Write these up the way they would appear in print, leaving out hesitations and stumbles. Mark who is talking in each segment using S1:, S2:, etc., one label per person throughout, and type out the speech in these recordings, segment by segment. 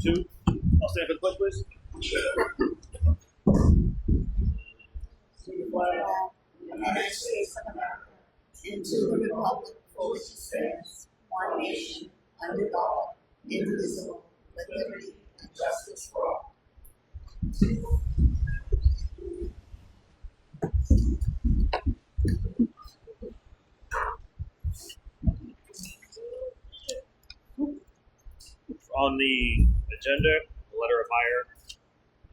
S1: 2. I'll stand for the pledge, please.
S2: To the flag of the United States of America, and to the republic for which it stands, one nation, under God, indivisible, with liberty and justice for all.
S1: On the agenda, the letter of hire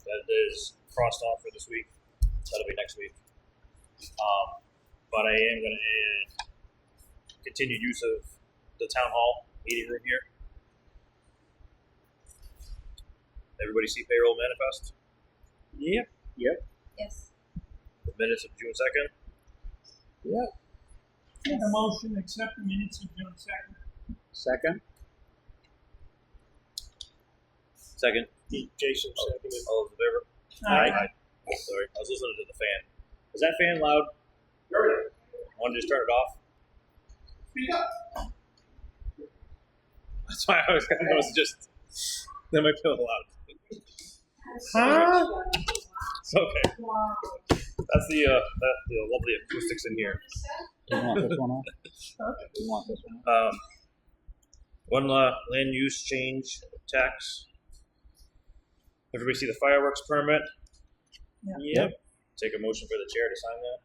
S1: that is crossed off for this week. That'll be next week. But I am going to add continued use of the town hall meeting room here. Everybody see payroll manifest?
S3: Yep.
S2: Yes.
S1: The minutes of June 2nd.
S3: Yep.
S4: Make a motion to accept the minutes of June 2nd.
S3: Second.
S1: Second.
S3: Jason seconded.
S1: All those in favor?
S4: Aye.
S1: Sorry, I was listening to the fan. Is that fan loud? Want to just turn it off?
S4: Speak up.
S1: That's why I was going to just. That might feel loud.
S4: Huh?
S1: It's okay.
S4: Wow.
S1: That's the lovely acoustics in here.
S3: You want this one off? You want this one off?
S1: One land use change tax. Everybody see the fireworks permit?
S3: Yep.
S1: Take a motion for the chair to sign that.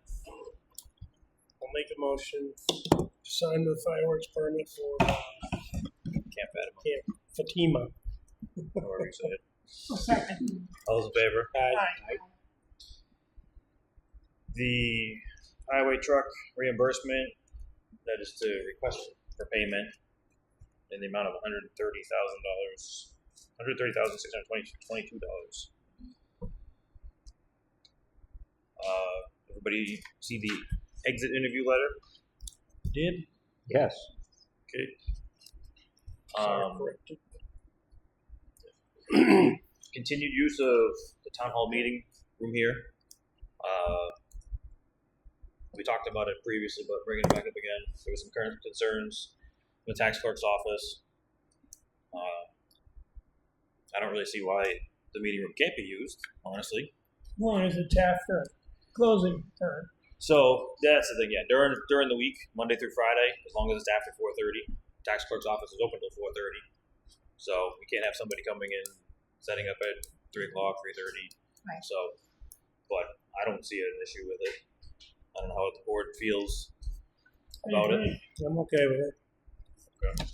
S5: I'll make a motion to sign the fireworks permit for
S1: Camp Fatima.
S5: Camp Fatima.
S1: However you say it.
S4: A second.
S1: All those in favor?
S4: Aye.
S1: The highway truck reimbursement, that is to request for payment in the amount of $130,000, $130,622. Everybody see the exit interview letter? Did?
S3: Yes.
S1: Okay.
S5: Corrected.
S1: Continued use of the town hall meeting room here. We talked about it previously, but bringing it back up again. There was some current concerns in the tax clerk's office. I don't really see why the meeting room can't be used, honestly.
S4: As long as it's after closing time.
S1: So that's the thing, yeah. During the week, Monday through Friday, as long as it's after 4:30, tax clerk's office is open till 4:30. So we can't have somebody coming in, setting up at 3 o'clock, 3:30.
S2: Right.
S1: So, but I don't see an issue with it. I don't know how the board feels about it.
S5: I'm okay with it.
S1: Okay.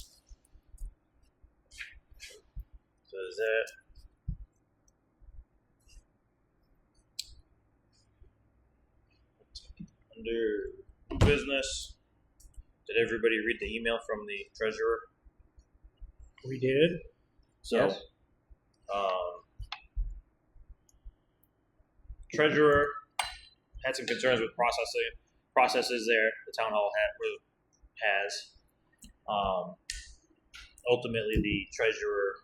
S1: So is that under business? Did everybody read the email from the treasurer?
S5: We did.
S1: So,
S3: Yes.
S1: Treasurer had some concerns with processes there. The town hall has. Ultimately, the treasurer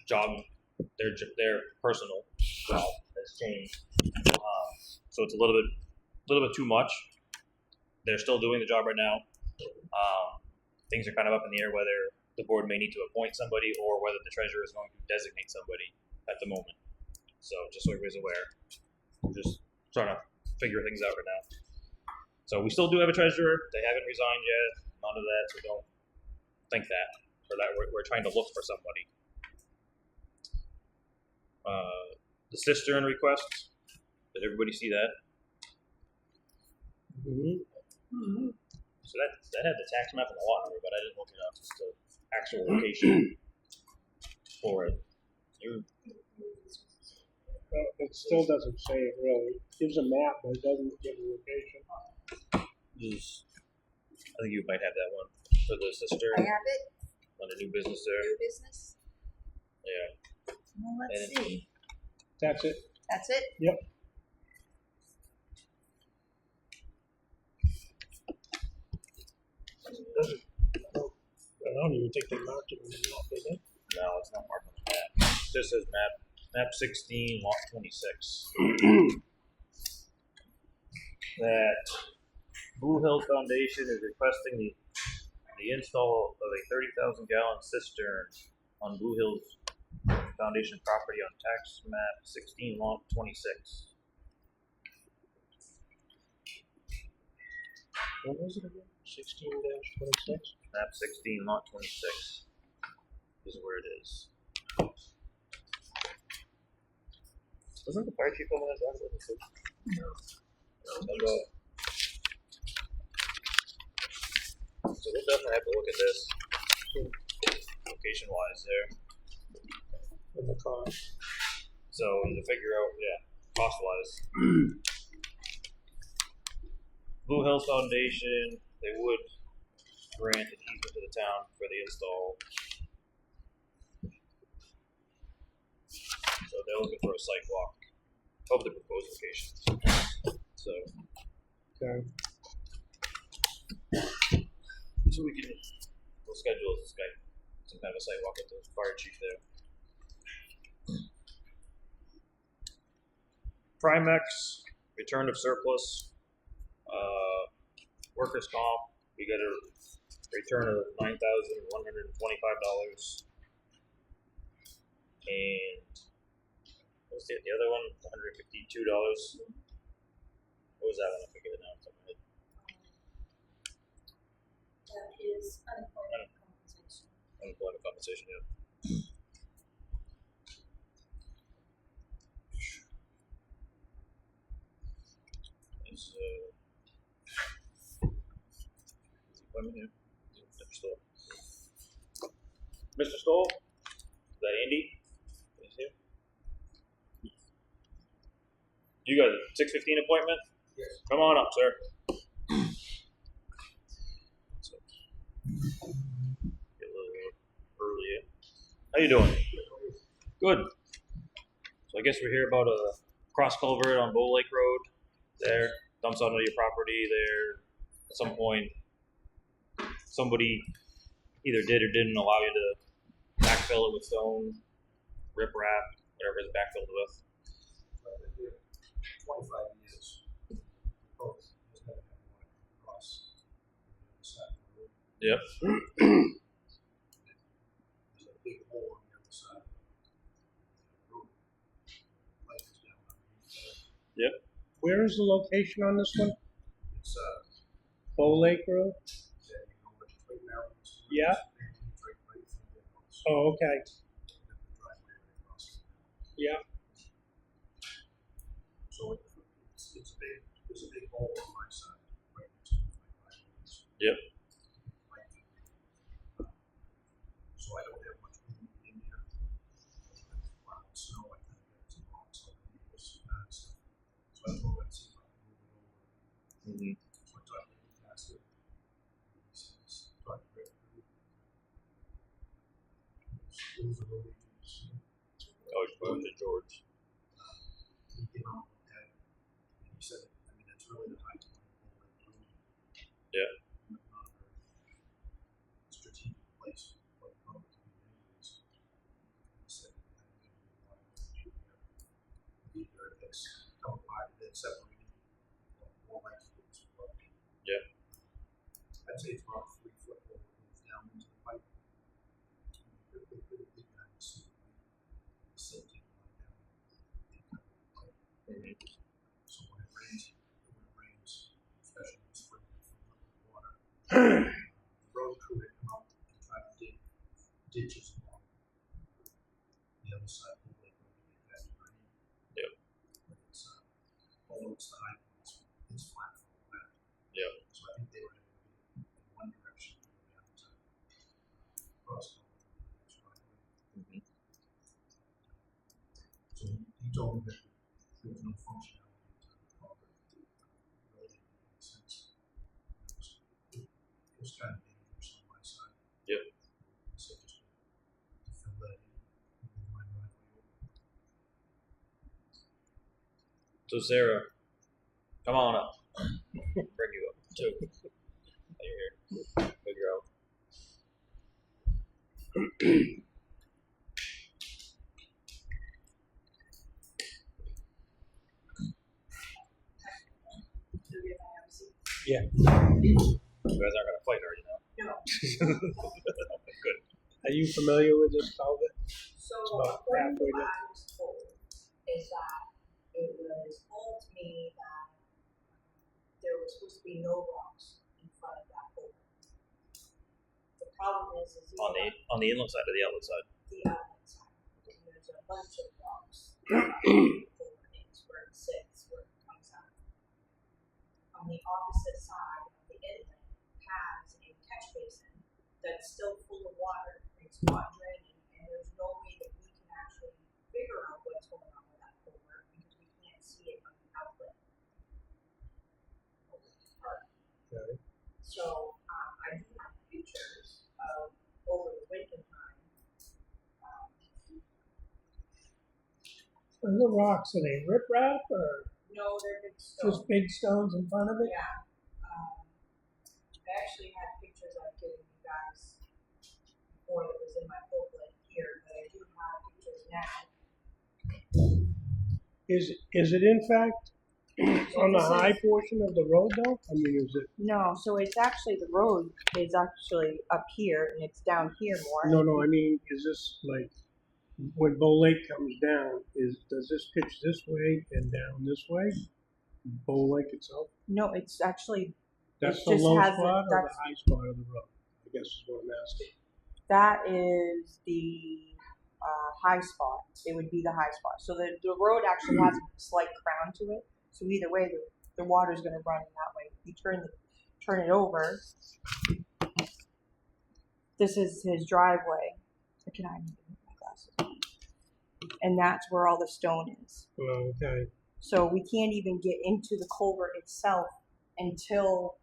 S1: job, their personal job has changed. So it's a little bit too much. They're still doing the job right now. Things are kind of up in the air whether the board may need to appoint somebody or whether the treasurer is going to designate somebody at the moment. So just so everybody's aware, we're just trying to figure things out right now. So we still do have a treasurer. They haven't resigned yet. None of that. So don't think that. Or that we're trying to look for somebody. The cistern request. Did everybody see that?
S5: Mm-hmm.
S1: So that had the tax map and the lot number, but I didn't look it up. Just the actual location for it.
S5: Well, it still doesn't say it really. It gives a map, but it doesn't give a location.
S1: I think you might have that one for the
S2: I
S1: cistern
S2: have it.
S1: on the new business there.
S2: New business.
S1: Yeah.
S2: Well, let's
S1: And
S2: see.
S5: That's it.
S2: That's it.
S5: Yep. I don't even think they marked it on the map, did they?
S1: No, it's not marked on the map. It just says map 16, lot 26. That Blue Hill Foundation is requesting the install of a 30,000 gallon cistern on Blue Hills Foundation property on tax map 16 lot 26.
S5: What was it again? 16-26?
S1: Map 16 lot 26 is where it is. Doesn't the fire chief come in and talk about this? No. So we'll definitely have to look at this location wise there.
S5: In the cost.
S1: So to figure out, yeah, cost wise. Blue Hills Foundation, they would grant an easement to the town for the install. So they're looking for a site walk of the proposed locations. So
S5: Okay.
S1: we'll schedule this guy some kind of a site walk with the fire chief there. Primex, return of surplus, workers' comp, we got a return of $9,125. And what's the other one? $152. What was that one? I forget it now. Off the top of my head.
S2: That is unemployment compensation.
S1: Unemployment compensation, yeah. Is Mr. Stoll? Is that Andy? Is he? You got a 6:15 appointment?
S5: Yes.
S1: Come on up, sir. Get a little early. How you doing? Good. So I guess we're here about a cross culvert on Bow Lake Road. There, dumps onto your property there. At some point, somebody either did or didn't allow you to backfill it with stone, riprap, whatever it's backfilled with.
S6: 25 years. Both has never had water across the side of the road.
S1: Yep.
S6: There's a big hole on the other side of the road. Light is down underneath there.
S1: Yep.
S5: Where is the location on this one?
S6: It's
S5: Bow Lake Road?
S6: yeah, you know where the Twin Mountains.
S5: Yeah.
S6: It's right in front of their house.
S5: Oh, okay.
S6: And then the driveway right across.
S5: Yeah.
S6: So there's a big hole on my side, right next to my driveway.
S1: Yep.
S6: So I don't have much room in here. Wow, snow, I kind of got some rocks on the needles and stuff. So I thought I'd see if I could move it over.
S1: Mm-hmm.
S6: So I talked to the pastor. He says, talk to Rick. Those are really good.
S1: Oh, you put it to George.
S6: He came out and looked at it, and he said, I mean, that's really the high point of the whole room.
S1: Yeah.
S6: Not a very strategic place, but public to be anyways. He said, I think there'd be a lot of energy there. Either it's come apart, it's separated, or more likely it's broken.
S1: Yeah.
S6: I'd say it's about 3 foot over goes down into the pipe. Pretty big guy to see the pipe. Silting on down into the pipe.
S1: Mm-hmm.
S6: So when it rains, especially in the spring, from the water, the road crew had come out and tried to dig ditches along the other side of the lake road to get that drain.
S1: Yep.
S6: But it's, although it's the high point, it's flat from the back.
S1: Yep.
S6: So I think they were going to be in one direction, go down to cross over the next driveway.
S1: Mm-hmm.
S6: So he told me that there was no functionality to the culvert. It really didn't make any sense. It was kind of dangerous on my side.
S1: Yep.
S6: So just to fill that in, move my driveway over.
S1: So Sarah, come on up. Bring you up too. You're here. Figure out.
S5: Yeah.
S1: You guys aren't gonna fight, are you now?
S2: No.
S1: Good.
S5: Are you familiar with this culvert?
S2: So
S5: about
S2: according to
S5: halfway
S2: what
S5: down.
S2: I was told, is that it was told to me that there was supposed to be no rocks in front of that culvert. The problem is
S1: On the inlet side or the outlet side?
S2: the outlet side. And there's a bunch of rocks where it sits, where it comes out. On the opposite side of the inlet has a catch basin that's still full of water. It's not draining, and there's no way that we can actually figure out what's going on with that culvert because we can't see it from the outlet.
S5: Okay.
S2: So I do have pictures of over the winter time.
S5: Are the rocks, are they riprap or
S2: No, they're big stones.
S5: just big stones in front of it?
S2: Yeah. I actually had pictures I've given you guys before that was in my booklet here, but I do have pictures now.
S5: Is it in fact on the high portion of the road though? I mean, is it?
S7: No, so it's actually the road is actually up here and it's down here more.
S5: No, I mean, is this like when Bow Lake comes down? Does this pitch this way and down this way? Bow Lake itself.
S7: No, it's actually
S5: That's
S7: it
S5: the
S7: just
S5: low
S7: has
S5: spot or the
S7: that's-
S5: high spot of the road? I guess is what I'm asking.
S7: that is the high spot. It would be the high spot. So the road actually has a slight crown to it. So either way, the water is going to run that way. If you turn it over. This is his driveway. Can I move my glasses? And that's where all the stone is.
S5: Oh, okay.
S7: So we can't even get into the culvert itself until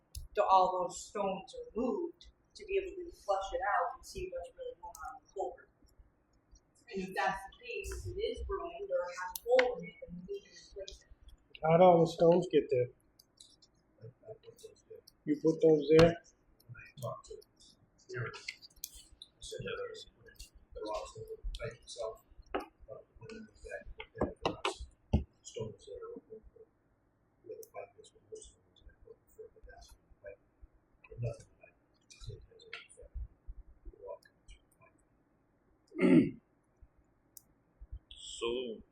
S7: all those stones are moved to be able to flush it out and see what's really going on in the culvert. And if that's the case, if it is ruined or has a hole in it, then we need to replace it.
S5: How'd all the stones get there?
S6: I put those there.
S5: You put those there?
S6: When I talked to Aaron, I said, the rocks over the pipe itself, when I went back, looked at the rocks, stones there, where the pipe is, where most of them is, and I put further down the pipe. But nothing that I think has any effect on the rock coming through the pipe.
S1: So,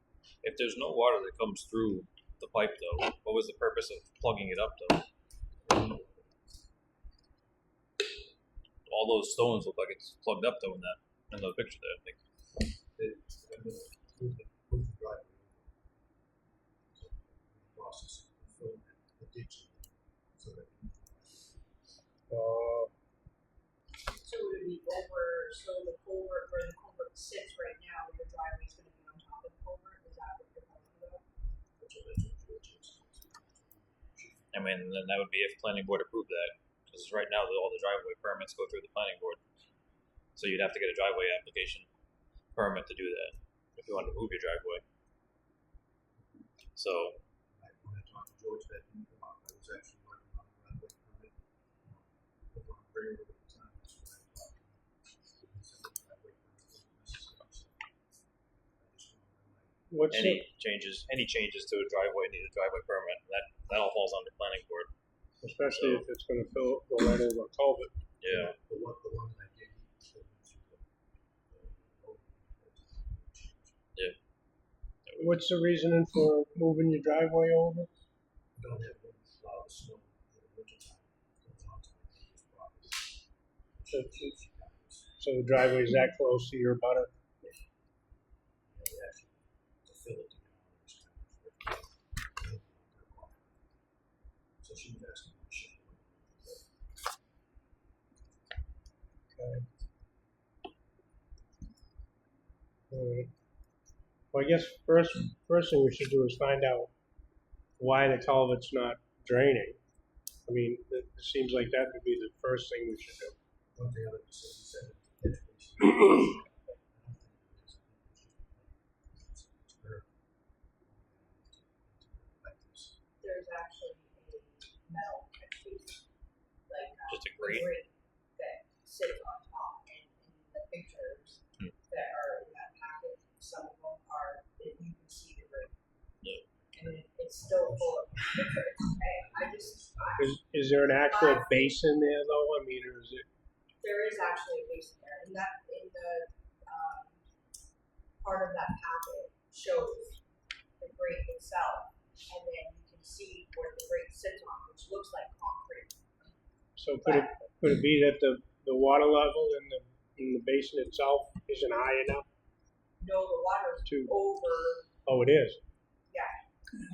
S1: if there's no water that comes through the pipe, though, what was the purpose of plugging it up, though? All those stones look like it's plugged up, though, in the picture there. I think.
S6: I'm gonna move the driveway over. So, the process of filling the ditch so that.
S2: So it would be over, so the culvert, where the culvert sits right now, where your driveway's gonna be on top of the culvert, is that what you're talking about?
S1: I mean, then that would be if planning board approved that, because right now all the driveway permits go through the planning board, so you'd have to get a driveway application permit to do that if you wanted to move your driveway. So,
S6: When I talked to George, that didn't come up. I was actually working on a driveway permit. Over on Prairie Road at the time, that's when I talked to him. He said the driveway permit wasn't necessary, so I just wanted to know.
S5: What's
S1: any changes to a driveway need a driveway permit. That all falls under planning board.
S5: especially if it's going to go right over a culvert?
S1: Yeah.
S6: The one that I gave you, said the road change.
S5: What's the reasoning for moving your driveway over?
S6: Don't have a lot of snow in the winter time, comes on time, it's probably.
S5: So the driveway's that close to your butter?
S6: Actually, to fill it together, so she was asking me to ship it.
S5: Okay. Alright. Well, I guess first thing we should do is find out why the culvert's not draining. I mean, it seems like that would be the first thing we should do.
S6: One thing I like to say, he said, it's
S2: There's actually a metal catch basin, like
S1: Just a grate?
S2: that sits on top, and in the pictures that are in that packet, some of them are, that you can see the grate.
S1: Yeah.
S2: And it's still full of, it's okay,
S5: Is there an actual basin there though? I mean, or is it?
S2: there is actually a basin there, in the
S5: So could it be that the water level in the basin itself isn't high enough?
S7: No, the water's
S5: To-
S7: over,
S5: Oh, it is.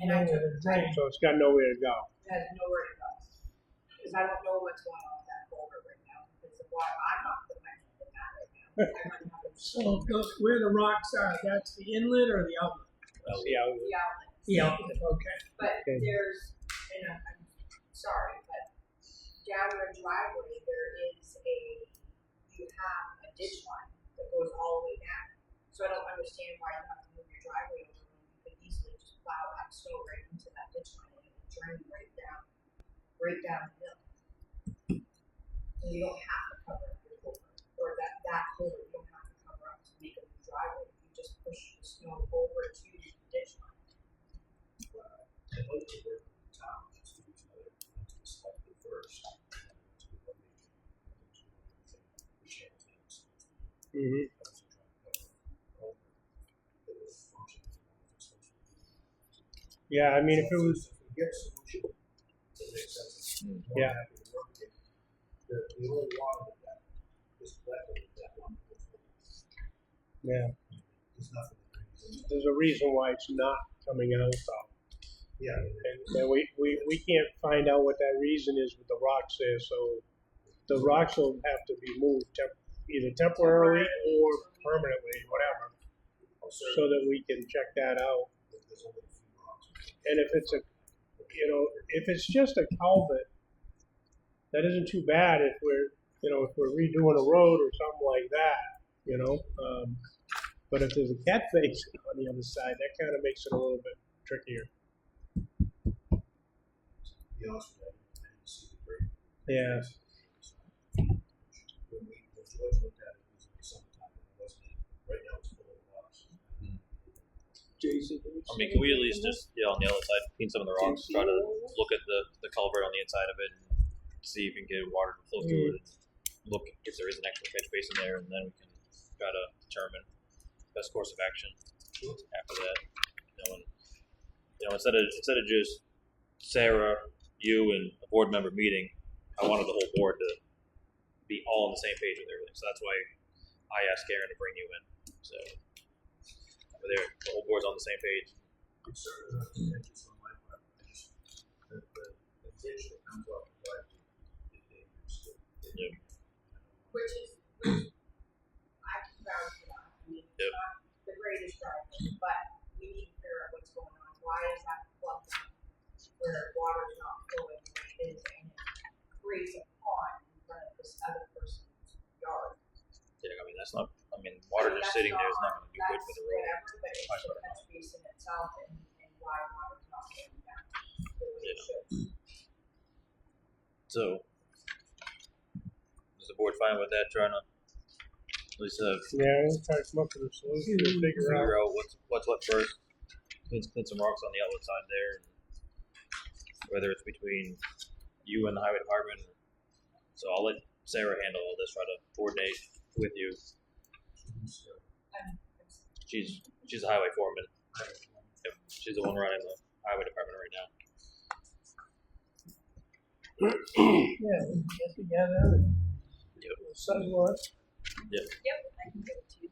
S7: and I took,
S4: Drain.
S5: So it's got nowhere to go.
S7: it has nowhere to go. Because I don't know what's going on with that culvert right now, because the water, I'm not putting my hand in that right now. I might have to
S4: So where the rocks are, that's the inlet or the outlet?
S5: See how
S7: the outlet.
S4: The outlet, okay.
S7: But
S5: Okay.
S7: there's, and I'm sorry, but down your driveway, you have a ditch line that goes all the way down. So I don't understand why you have to move your driveway over when you could easily just plow that snow right into that ditch line and it would drain right down the hill. And you don't have to cover up your culvert, or that culvert, you don't have to cover up to make a new driveway. You just push the snow over to the ditch line.
S6: I'd like to work with the town, just to use another, to the selectmen first, and then to the one major, the channel things.
S5: Mhm. Yeah, I mean, if it was,
S6: Get a solution that makes sense.
S5: Yeah.
S6: The only water that is collected is that one.
S5: yeah,
S6: There's nothing.
S5: there's a reason why it's not coming out though.
S6: Yeah.
S5: And we can't find out what that reason is with the rocks there, so the rocks will have to be moved either temporarily or permanently, whatever, so that we can check that out.
S6: There's only a few rocks.
S5: And if it's if it's just a culvert, that isn't too bad if we're redoing a road or something like that, but if there's a cat face on the other side, that kind of makes it a little bit trickier.
S6: To be honest with you, I didn't see the break.
S5: Yeah.
S6: When George looked at it, it was in the summertime, and it wasn't, right now it's full of rocks.
S4: Jason.
S1: I mean, can we at least just, on the other side, clean some of the rocks, try to look at the culvert on the inside of it, and see if we can get water to flow through it, and look if there is an actual catch basin there, and then we can try to determine best course of action after that. Instead of just Sarah, you, and a board member meeting, I wanted the whole board to be all on the same page with everything. So that's why I asked Karen to bring you in. So over there, the whole board's on the same page.
S6: It's certainly not contentious on my part, I just, the ditch that comes off the driveway is dangerous.
S1: Yeah.
S7: Which I can vouch for that. I mean, it's
S1: Yep.
S7: not the greatest driveway, but we need to figure out what's going on. Why is that plugged up where water's not flowing the way it is, and it creates a pond in front of this other person's yard?
S1: Yeah, I mean, water just sitting there is not going to do good for the road.
S7: Whatever, but it's the catch basin itself and why water's not going down the way it should.
S1: So, is the board fine with that? Trying to at least
S5: Yeah, we'll try to come up with a solution to figure out.
S1: figure out what's what first. Clean some rocks on the outlet side there, and whether it's between you and the highway department. So I'll let Sarah handle all this. Try to coordinate with you. She's a highway foreman. Yep. She's the one running the highway department right now.
S4: Yeah, we can get together and
S1: Yep.
S4: sidewalk.
S7: Yep, I can give it to you.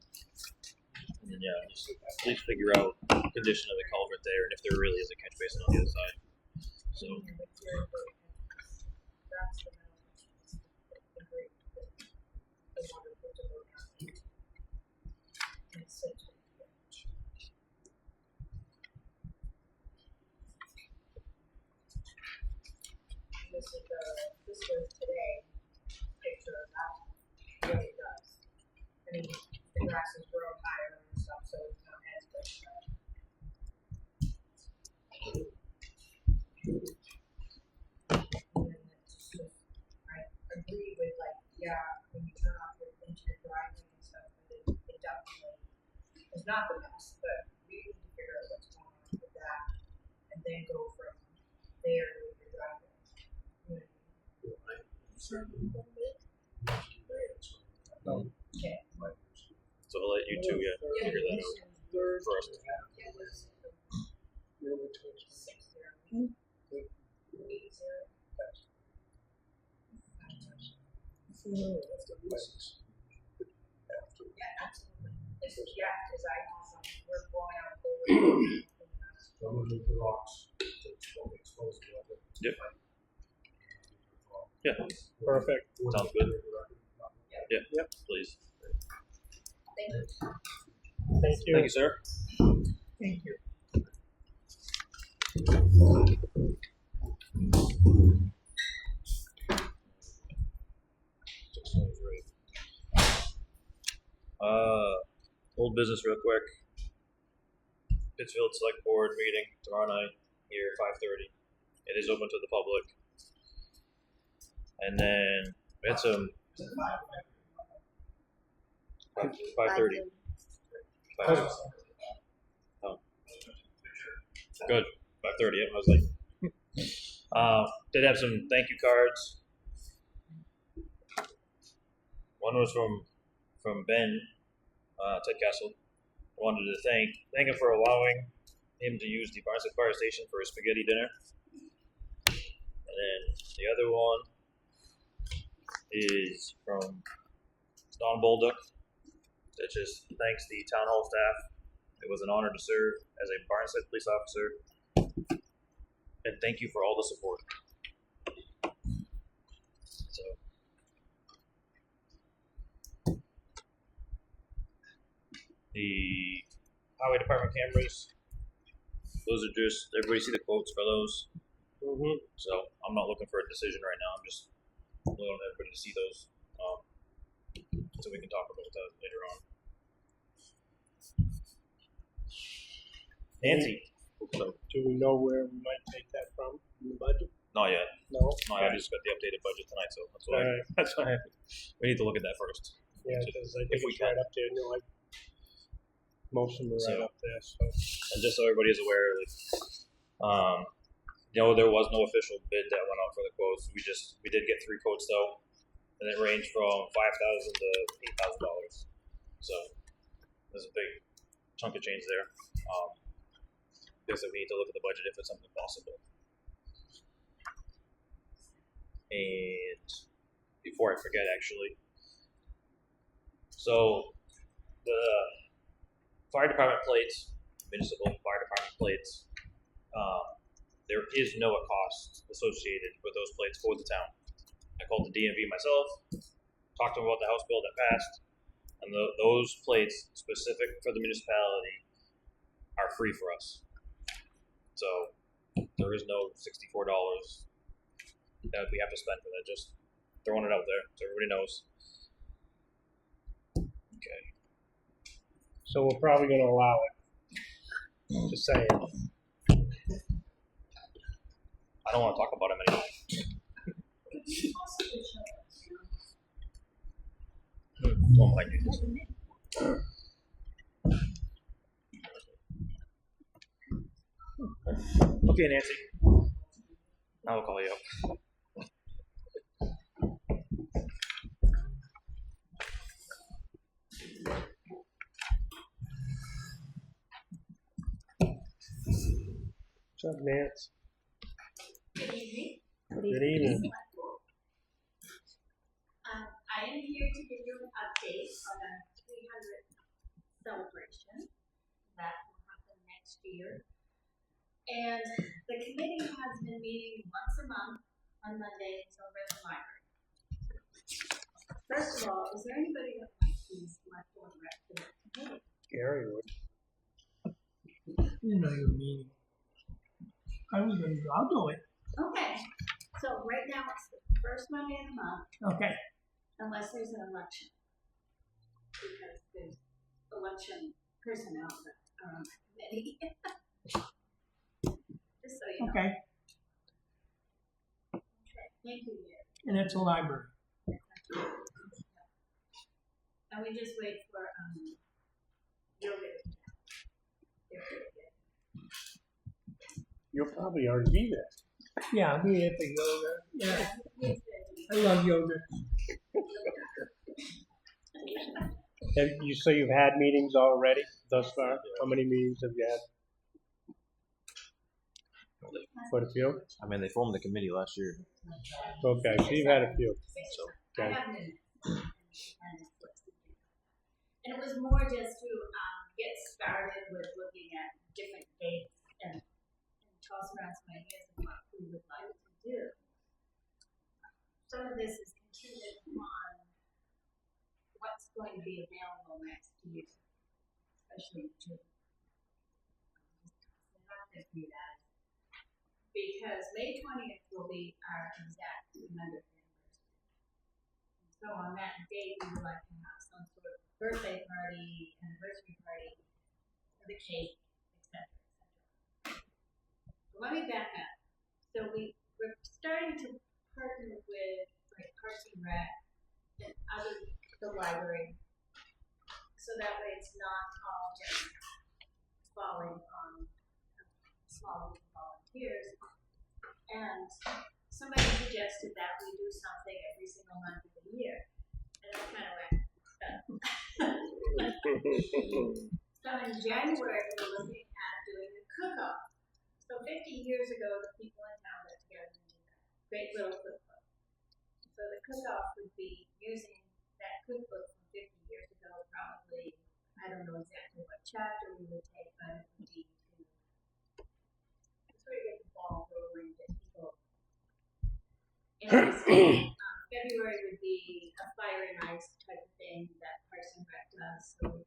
S1: And then, just at least figure out the condition of the culvert there, and if there really is a catch basin on the other side. So
S7: And if you're in that's the middle. The great, the water goes over down into. And it's such a this was today picture of that really does. I mean, the grass is growing higher and stuff, so it's not as good. And then it's just, I agree with when you turn off into your driveway and stuff, but it definitely is not the best, but we need to figure out what's going on with that and then go from there with your driveway. Okay.
S1: So I'll let you two figure that out first.
S7: This is, yeah, because I know we're blowing out culverts.
S6: So I'm gonna move the rocks to expose the other.
S1: Yep. Yeah.
S5: Perfect.
S1: Sounds good. Yeah.
S5: Yep.
S1: Please.
S7: Thank you.
S5: Thank you.
S1: Thank you, sir.
S4: Thank you.
S1: Old business real quick. Pittsfield Select Board meeting tomorrow night here at 5:30. It is open to the public. And then we had some 5:30. Oh. Good. 5:30. I was like, did have some thank you cards. One was from Ben Ted Castle. I wanted to thank him for allowing him to use the Barnstead Fire Station for a spaghetti dinner. And then the other one is from Don Bolduc. That just thanks the town hall staff. It was an honor to serve as a Barnstead police officer. And thank you for all the support. So the highway department cameras, those are just, everybody see the quotes for those.
S5: Mm-hmm.
S1: So I'm not looking for a decision right now. I'm just wanting everybody to see those, so we can talk about that later on. Nancy. So,
S5: Do we know where we might take that from in the budget?
S1: not yet.
S5: No.
S1: No, I just got the updated budget tonight, so that's why.
S5: Alright.
S1: That's why we need to look at that first.
S5: Yeah, because I
S1: If
S5: think
S1: we
S5: it's right up there. You know, like most of them are right
S1: So-
S5: up there. So
S1: And just so everybody is aware, like, there was no official bid that went out for the quotes. We did get 3 quotes though, and it ranged from $5,000 to $8,000. So there's a big chunk of change there. Because we need to look at the budget if it's something possible. And before I forget, actually, so the fire department plates, municipal fire department plates, there is no cost associated with those plates for the town. I called the DMV myself, talked to them about the House bill that passed, and those plates specific for the municipality are free for us. So there is no $64 that we have to spend for that. Just throwing it out there so everybody knows. Okay.
S5: So we're probably going to allow it. Just saying.
S1: I don't want to talk about him anymore. Oh my goodness. Okay, Nancy. I'll call you up.
S5: What's up, Nance?
S2: Good evening.
S5: Good evening.
S2: I am here to give you an update on a 300 celebration that will happen next year. And the committee has been meeting once a month on Mondays over at the library. First of all, is there anybody that wants to select board rep to the committee?
S5: Gary would.
S4: You know your meeting. I was gonna go, I'll do it.
S2: Okay, so right now it's the first Monday of the month,
S4: Okay.
S2: unless there's an election. Because there's election personnel that are on the committee. Just so you know.
S4: Okay.
S2: Okay, thank you, Mayor.
S4: And it's a library.
S2: And we just wait for, yoga.
S5: You'll probably already be there.
S4: Yeah, I'll be at the yoga. Yeah,
S2: Yeah.
S4: I love yoga.
S5: Have you say you've had meetings already thus far? How many meetings have you had? Quite a few?
S1: I mean, they formed the committee last year.
S5: Okay, so you've had a few.
S1: So
S5: Okay.
S2: have minutes. And it's listed here. And it was more just to get started with looking at different dates and toss around some ideas of what we would like to do. Some of this is contingent upon what's going to be available next year, especially in June. Because May 20th will be our exact 200th anniversary. So on that date, we would like to have some sort of birthday party, anniversary party, with a cake, etc., etc. So let me back up. So we're starting to partner with like Parks and Rec and the library, so that way it's not all just falling on small volunteers. And somebody suggested that we do something every single month of the year, and that's kind of like So in January, we're looking at doing a cook-off. So 50 years ago, the people in town got together and did that great little cookbook. So the cook-off would be using that cookbook from 50 years ago, probably. I don't know exactly what chapter we would take, but it would be to sort of get the ball rolling, get people. And February would be a fire and ice type of thing that Parks and Rec does. So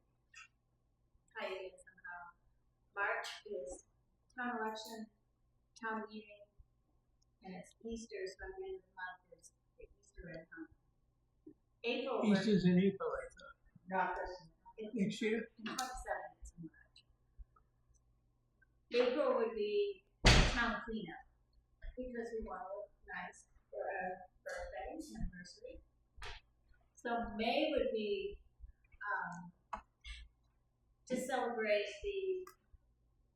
S2: tie it in somehow. March is town election, town meeting, and it's Easter, so at the end of the month is the Easter egg hunt. April.
S4: Easter's in April, I thought.
S2: Not this.
S4: Next year?
S2: 27 is in March. April would be town cleanup because we want to look nice for a birthday anniversary. So May would be to celebrate the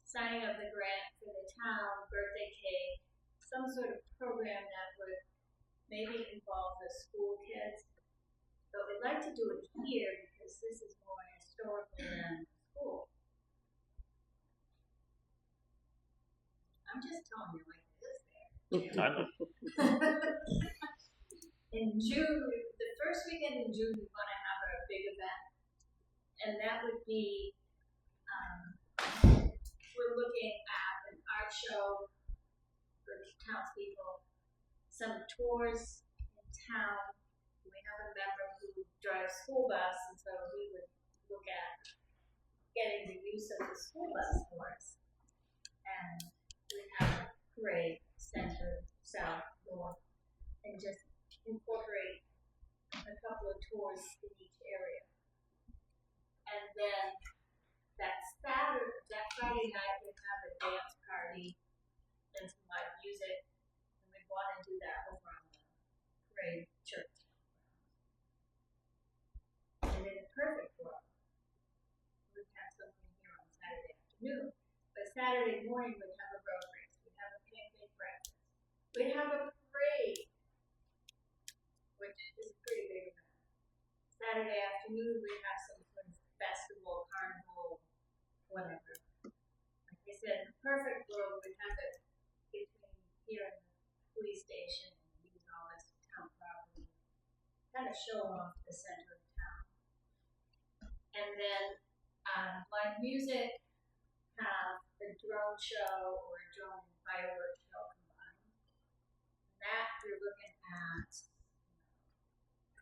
S2: signing of the grant for the town, birthday cake, some sort of program that would maybe involve the school kids. But we'd like to do it here because this is more historical than school. I'm just telling you like it is there.
S1: I know.
S2: In June, the first weekend in June, we want to have a big event, and that would be, we're looking at an art show for townspeople, some tours in town. We have a member who drives school bus, and so we would look at getting the use of the school bus for us. And we have a parade, center, south, north, and just incorporate a couple of tours in each area. And then that Friday night, we'd have a dance party and some live music, and we'd want to do that over on the parade church. And in a perfect world, we'd have something here on Saturday afternoon. But Saturday morning, we'd have a road race, we'd have a pancake breakfast, we'd have a parade, which is a pretty big event. Saturday afternoon, we'd have some sort of festival, carnival, whatever. Like I said, in the perfect world, we'd have it between here and the police station and use all this town property, kind of show off the center of town. And then live music, have a drone show or a drone and fireworks show combined. And that you're looking at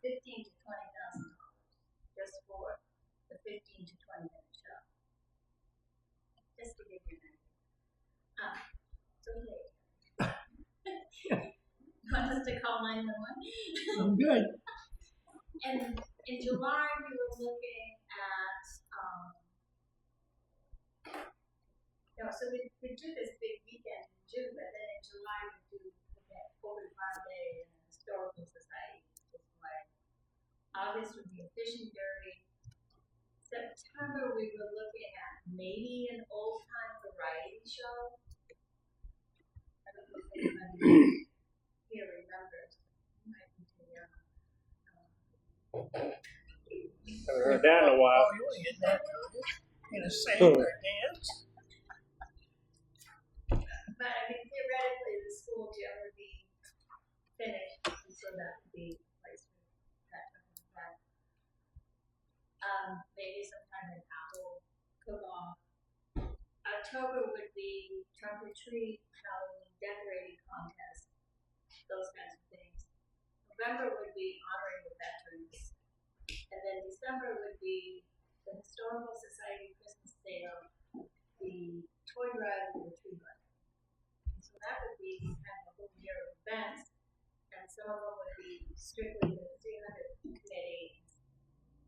S2: $15,000 to $20,000 just for the 15 to 20 minute show. Just to give you an idea. So you want us to call 911?
S4: I'm good.
S2: And in July, we were looking at, so we do this big weekend in June, but then in July, we do the Open Farm Day and the Historical Society display. August would be a fishing derby. September, we were looking at maybe an old time variety show. I don't know if anybody here remembers. You might be too young.
S5: Haven't heard that in a while.
S4: Oh, you ain't getting that, in a sing or dance.
S2: But I mean, theoretically, the school gym would be finished, and so that would be the place maybe sometime in apple cook-off. October would be trunk or treat, Halloween decorating contest, those kinds of things. November would be honoring the veterans. And then December would be the Historical Society Christmas sale, the toy drive, and the tree drive. So that would be kind of a whole year of events, and some of them would be strictly the 300 committee.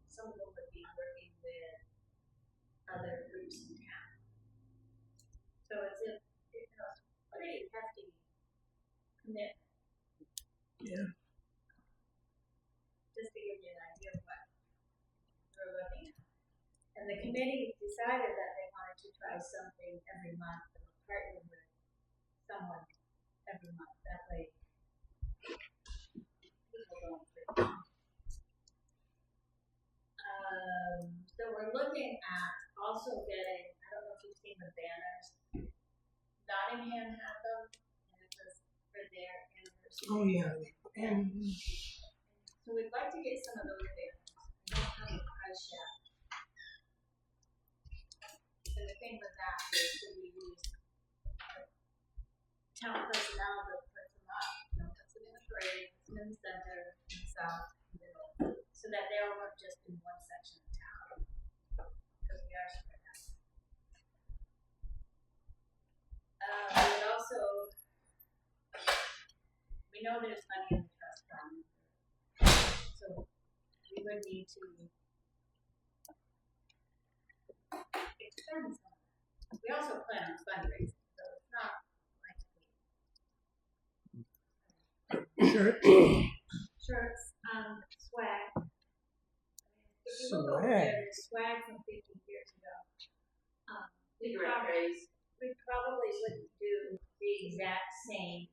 S2: Some of them would be working with other groups in town. So it's a pretty hefty commitment.
S4: Yeah.
S2: Just to give you an idea of what we're looking at. And the committee decided that they wanted to try something every month and partner with someone every month. That way, people don't forget. So we're looking at also getting, I don't know if you've seen the banners. Nottingham had them, and it was for their anniversary.
S4: Oh, yeah. And
S2: So we'd like to get some of those banners. I don't have a price yet. And the thing with that is that we use town personnel that puts them up, puts them in the parade, puts them in the center, in the south, in the middle, so that they all work just in one section of town. Because we are spread out. We would also, we know there's money in the trust fund, so we would need to expend some of that. We also plan on fundraising, so it's not like shirts, swag. If you look over there, there's swag from 50 years ago. We probably wouldn't do the exact same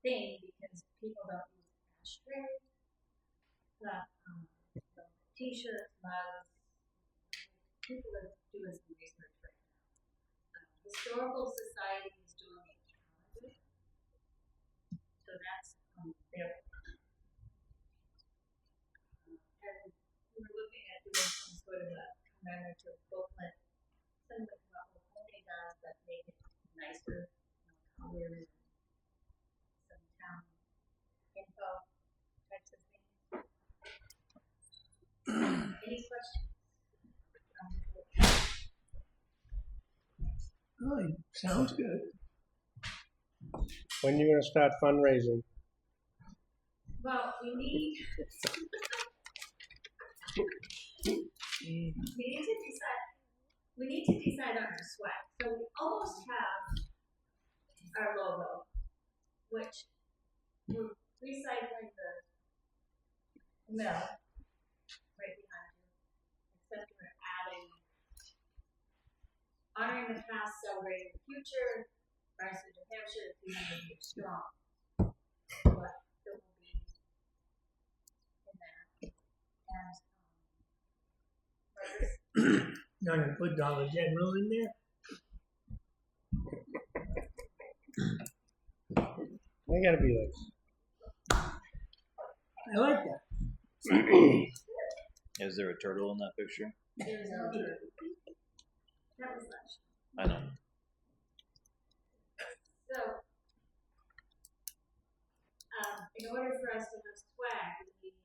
S2: thing because people don't use ashtrays. But t-shirts, mugs, people are doing some research right now. Historical Society is doing a calendar. So that's their and we were looking at doing some sort of a commemorative booklet, similar to what Mahoney does, but make it nicer, colors, some town info types of things. Any questions?
S4: oh, sounds good.
S5: When are you gonna start fundraising?
S2: Well, we need we need to decide on our swag. So we almost have our logo, which we're recycling the mill right behind you, except we're adding honoring the past, celebrating the future, Rise of New Hampshire, 300 years strong. But it will be in there. And
S4: Not gonna put Dollar General in there?
S5: They gotta be like,
S4: I like that.
S1: Is there a turtle in that picture?
S2: there's no that was last year.
S1: I know.
S2: So, in order for us to have swag, we need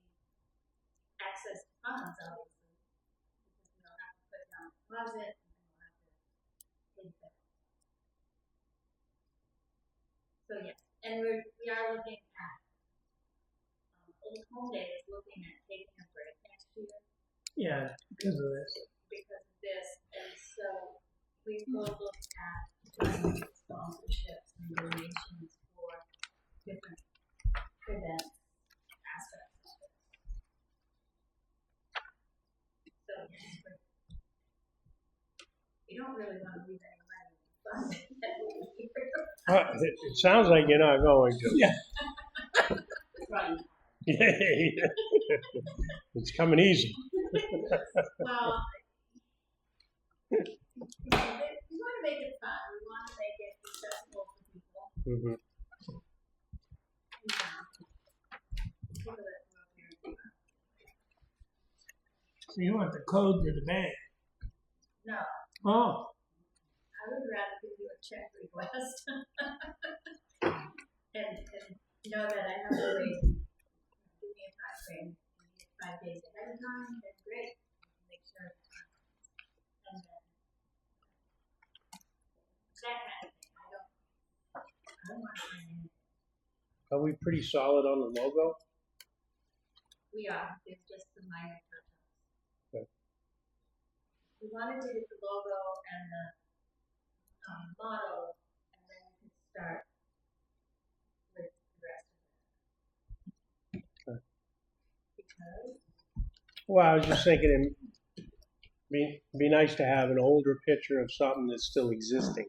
S2: access to funds, obviously, because we don't have to put down a deposit and we don't have to pay the bill. So yes, and we are looking at Old Home Day is looking at taking a break next year
S4: Yeah, because of this.
S2: because of this, and so we will look at doing sponsorships and donations for different events, aspects of it. So we don't really want to leave any money in the fund.
S5: it sounds like you're not going to.
S4: Yeah.
S2: Right.
S5: It's coming easy.
S2: Well, we want to make it fun. We want to make it accessible for people.
S5: Mm-hmm.
S2: People that grew up here.
S4: So you want the code to the bank?
S2: No,
S4: Oh,
S2: I would rather give you a check request. And know that I have to wait. Give me a time frame. Give me 5 days ahead of time, then great. Make sure it's on. And then that kind of thing. I don't want to sign in.
S5: Are we pretty solid on the logo?
S2: We are, it's just the minor touch-ups.
S5: Okay.
S2: We wanted to get the logo and the motto, and then we could start with the rest of it.
S5: Okay.
S2: Because
S5: Well, I was just thinking it'd be nice to have an older picture of something that's still existing.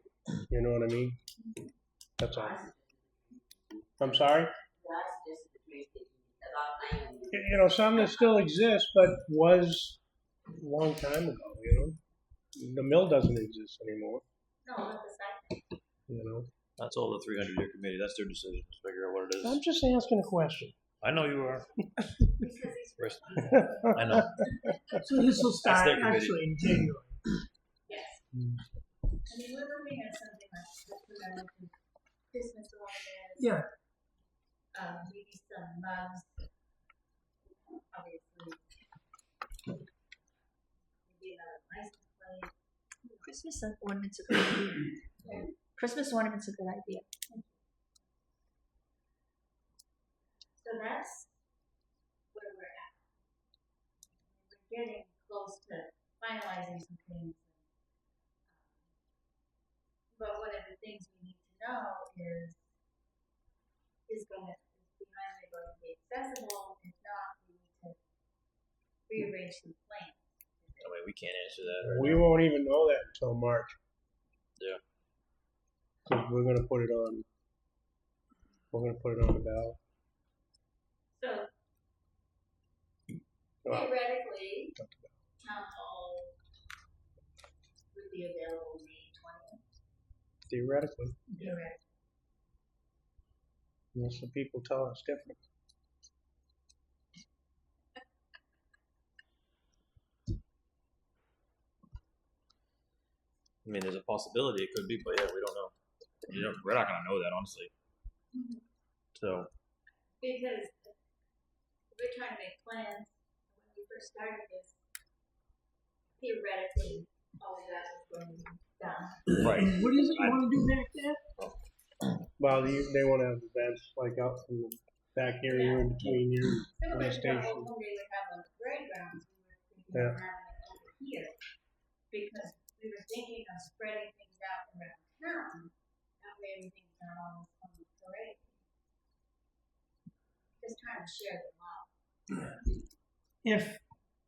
S5: You know what I mean? That's all. I'm sorry? You know, something that still exists but was a long time ago, you know? The mill doesn't exist anymore,
S2: no, not the site.
S5: you know?
S1: That's all the 300-year committee. That's their decision. Just figure out what it is.
S5: I'm just asking a question.
S1: I know you are.
S2: Because he's
S1: Rest- I know.
S4: so this will start
S1: their committee.
S4: actually in January.
S2: yes. I mean, we're looking at something like Christmas ornaments.
S4: Yeah.
S2: Maybe some mugs. Obviously. Maybe another license plate.
S8: Christmas ornaments are a good idea. Christmas ornaments are a good idea.
S2: So that's where we're at. We're getting close to finalizing some things. But one of the things we need to know is behind it going to be accessible? If not, we need to rearrange some plans.
S1: I mean, we can't answer that right
S5: We
S1: now.
S5: won't even know that until March.
S1: Yeah.
S5: 'Cause we're gonna put it on the ballot.
S2: So
S5: Well,
S2: theoretically, town hall would be available May 20th.
S5: theoretically,
S2: Theoretically.
S5: unless the people tell us different.
S1: I mean, there's a possibility it could be, but yeah, we don't know. We're not gonna know that honestly. So
S2: Because we're trying to make plans. When we first started this, theoretically, all of that was going to be done.
S1: right.
S4: What is it you want to do back there?
S5: Well, they want to have events like out in the back area in between here.
S2: Similar
S5: Police
S2: to what
S5: station.
S2: Old Home Day would have on the parade grounds, we were thinking
S5: Yeah.
S2: of having it over here. Because we were thinking of spreading things out around town. That way everything's not always on the parade. Just trying to share the love.
S4: If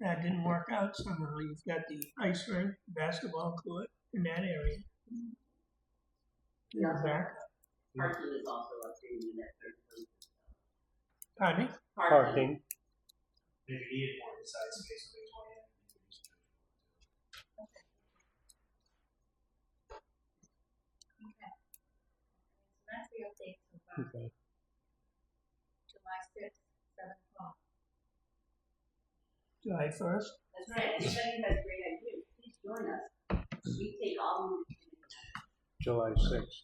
S4: that didn't work out somehow, you've got the ice rink, basketball court in that area.
S9: Yeah.
S4: Back.
S9: Parking is also a thing in that third place.
S4: Pardon me?
S5: Parking.
S6: Maybe needed more inside space on the 20th.
S2: Okay. So that's the update so far.
S5: Okay.
S2: July 6th, 7 o'clock.
S4: July 1st.
S9: That's right. Anybody has great ideas, please join us. We take all.
S5: July 6th.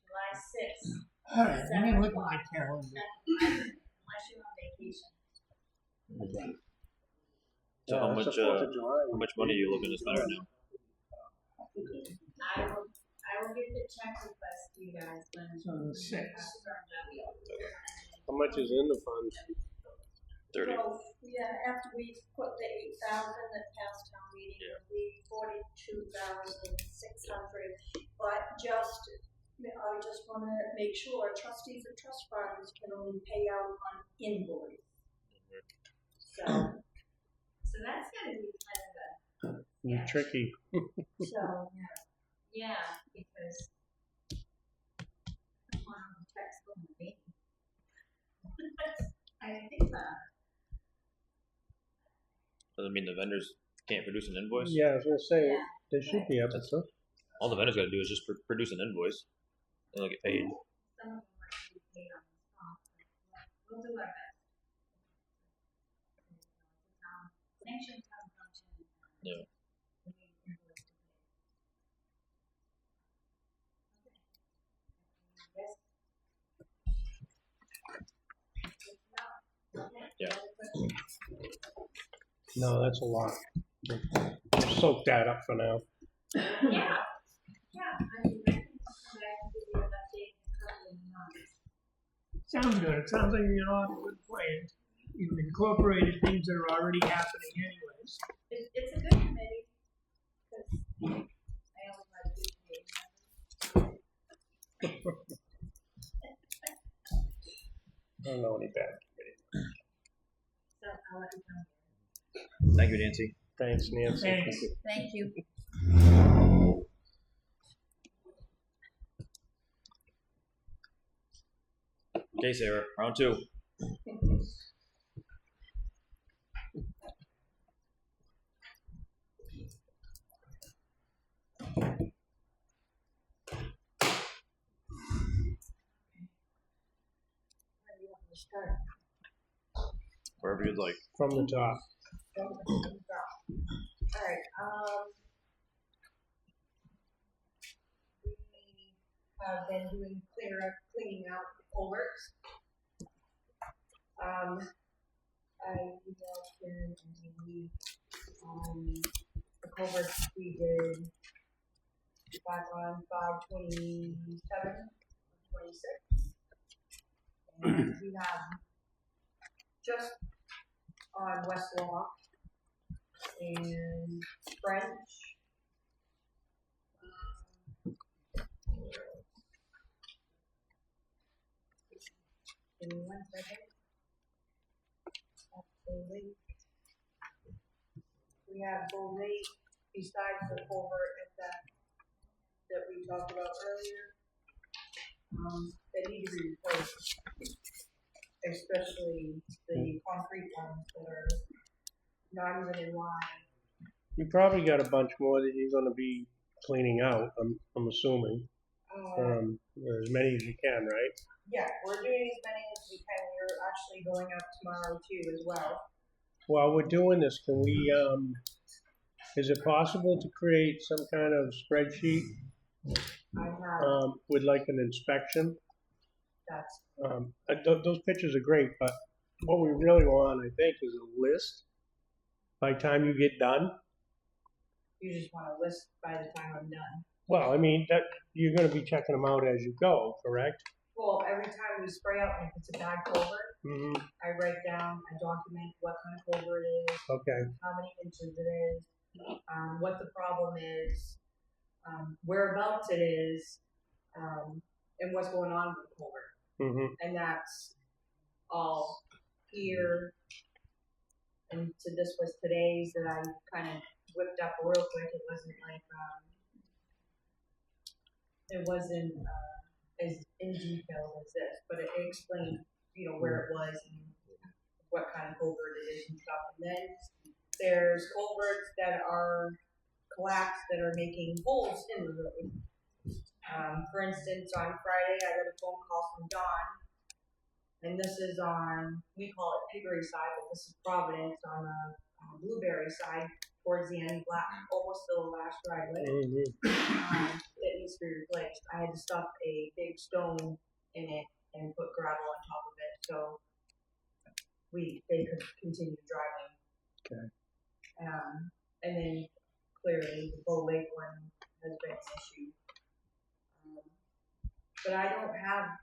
S2: July 6th.
S4: All right, let me look at my calendar.
S2: Unless you're on vacation.
S1: So how
S5: it's
S1: much
S5: the 4th of July.
S1: how much money are you looking to spend right now?
S2: I will get the check request to you guys when.
S4: So the 6th.
S5: How much is in the fund?
S1: 30.
S7: So, yeah, after we put the 8,000 that passed town meeting,
S1: Yeah.
S7: it'll be 42,600. But just, I just wanna make sure trustees of trust funds can only pay out on invoice. So,
S2: that's gonna be kind of a,
S5: You're tricky.
S7: so,
S2: yeah, because I don't want the checks going to me. I think that.
S1: Doesn't mean the vendors can't produce an invoice.
S5: Yeah, I was gonna say
S2: Yeah.
S5: they should be able to.
S1: All the vendors got to do is just produce an invoice, and they'll get paid.
S2: Some of them might be paid on the spot, but we'll do our best. Sanctions haven't come to
S1: Yeah. Yeah.
S5: No, that's a lot. Soak that up for now.
S9: Yeah, yeah, I mean, I can come back and give you an update in a couple of months.
S4: Sounds good. It sounds like you got a good plan. You've incorporated things that are already happening anyways.
S9: It's a good committee, because I always like good committee.
S5: I don't know any bad.
S9: So I'll let you know.
S1: Thank you, Nancy.
S5: Thanks, Nancy.
S4: Thanks.
S8: Thank you.
S1: Okay, Sarah, round 2.
S7: Where do you want me to start?
S1: Wherever you'd like.
S5: From the top.
S7: Alright, we have been doing cleaning out the culverts. I emailed Karen and we, the culverts we did back on 5/27, 26. And we have just on West Law and French. Give me 1 second. That's the lake. We have the lake besides the culvert that we talked about earlier. That need to be replaced, especially the concrete ones that are not even in line.
S5: You probably got a bunch more that you're gonna be cleaning out, I'm assuming. As many as you can, right?
S7: Yeah, we're doing as many as we can. We're actually going out tomorrow too as well.
S5: While we're doing this, can we, is it possible to create some kind of spreadsheet,
S7: I have,
S5: with like an inspection?
S7: that's,
S5: Those pictures are great, but what we really want, I think, is a list by the time you get done.
S7: you just want a list by the time I'm done.
S5: Well, I mean, that you're gonna be checking them out as you go, correct?
S7: Well, every time we spray out, and if it's a bad culvert,
S5: Mm-hmm.
S7: I write down, I document what kind of culvert it is,
S5: Okay.
S7: how many inches it is, what the problem is, whereabouts it is, and what's going on with the culvert.
S5: Mm-hmm.
S7: And that's all here. And so this was today's that I kind of whipped up real quick. It wasn't like, it wasn't as in detail as this, but it explained, where it was and what kind of culvert it is and stuff. And then there's culverts that are collapsed that are making holes in the road. For instance, on Friday, I got a phone call from Don, and this is on, we call it Piggery side, but this is Providence on the Blueberry side, towards the end, almost to the last driveway.
S5: Mm-hmm.
S7: It needs to be replaced. I had to stuff a big stone in it and put gravel on top of it, so they could continue driving.
S5: Okay.
S7: And then clearly the Bow Lake one has been an issue. But I don't have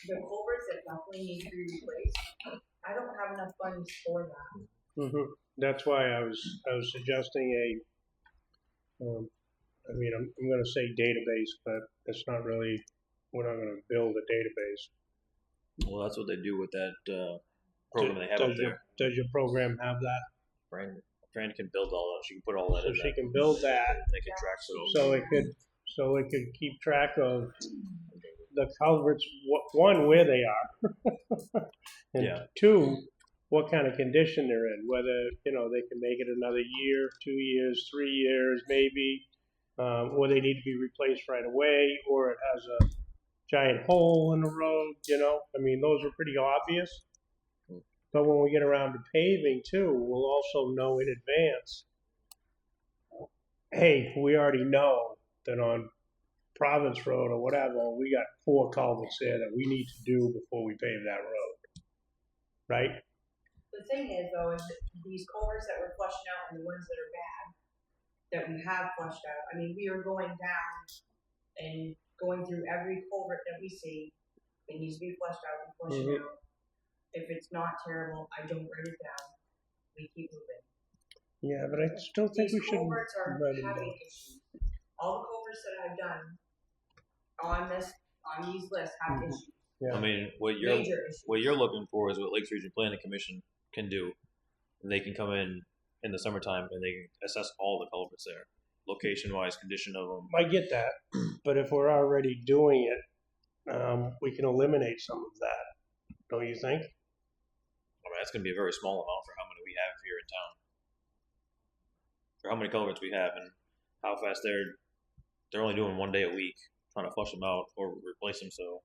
S7: the culverts that definitely need to be replaced. I don't have enough funds for that.
S5: Mm-hmm. That's why I was suggesting I mean, I'm going to say database, but it's not really. We're not going to build a database.
S1: Well, that's what they do with that program they have up there.
S5: Does your program have that?
S1: Fran can build all that. She can put all that
S5: So
S1: in
S5: she
S1: there.
S5: can build that.
S1: They can track
S5: So it could keep track of the culverts. One, where they are, and
S1: Yeah.
S5: 2, what kind of condition they're in. Whether they can make it another year, 2 years, 3 years, maybe. Or they need to be replaced right away, or it has a giant hole in the road, I mean, those are pretty obvious. But when we get around to paving too, we'll also know in advance hey, we already know that on Province Road or whatever, we got 4 culverts there that we need to do before we pave that road. Right?
S7: The thing is, though, is that these culverts that we're flushing out and the ones that are bad, that we have flushed out, I mean, we are going down and going through every culvert that we see. It needs to be flushed out and flushing out. If it's not terrible, I don't write it down. We keep moving.
S5: Yeah, but I still think
S7: These
S5: we should
S7: culverts are
S5: write it
S7: having
S5: down.
S7: issues. All the culverts that I've done on these lists have issues.
S5: Yeah.
S1: I mean,
S7: Major issues.
S1: what you're looking for is what Lakes Region Planning Commission can do. And they can come in the summertime and they can assess all the culverts there, location wise, condition of them.
S5: I get that, but if we're already doing it, we can eliminate some of that, don't you think?
S1: I mean, that's going to be a very small amount for how many we have here in town. For how many culverts we have and how fast they're only doing 1 day a week, trying to flush them out or replace them. So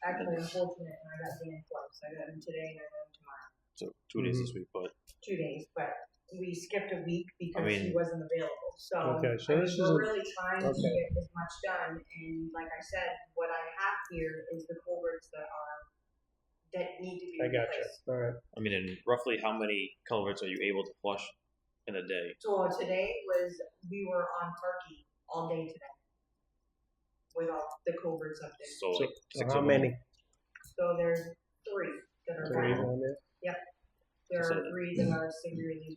S7: Actually, unfortunate, and I got Dan twice. I got him today and I got him tomorrow.
S1: so 2 days this week, but
S7: 2 days, but we skipped a week because
S1: I mean-
S7: he wasn't available. So,
S5: Okay, so
S7: I mean,
S5: this
S7: we're
S5: isn't-
S7: really trying to
S5: okay.
S7: get as much done. And like I said, what I have here is the culverts that need to be
S5: I got you.
S7: replaced.
S5: All right.
S1: I mean, and roughly how many culverts are you able to flush in a day?
S7: So today we were on Parky all day today with all the culverts up there.
S1: So,
S5: So,
S1: like
S5: so
S1: 6
S5: how
S1: of
S5: many?
S1: them.
S7: So there's 3 that are
S5: 3
S7: bad.
S5: on there?
S7: There
S1: So-
S7: are 3 that are severely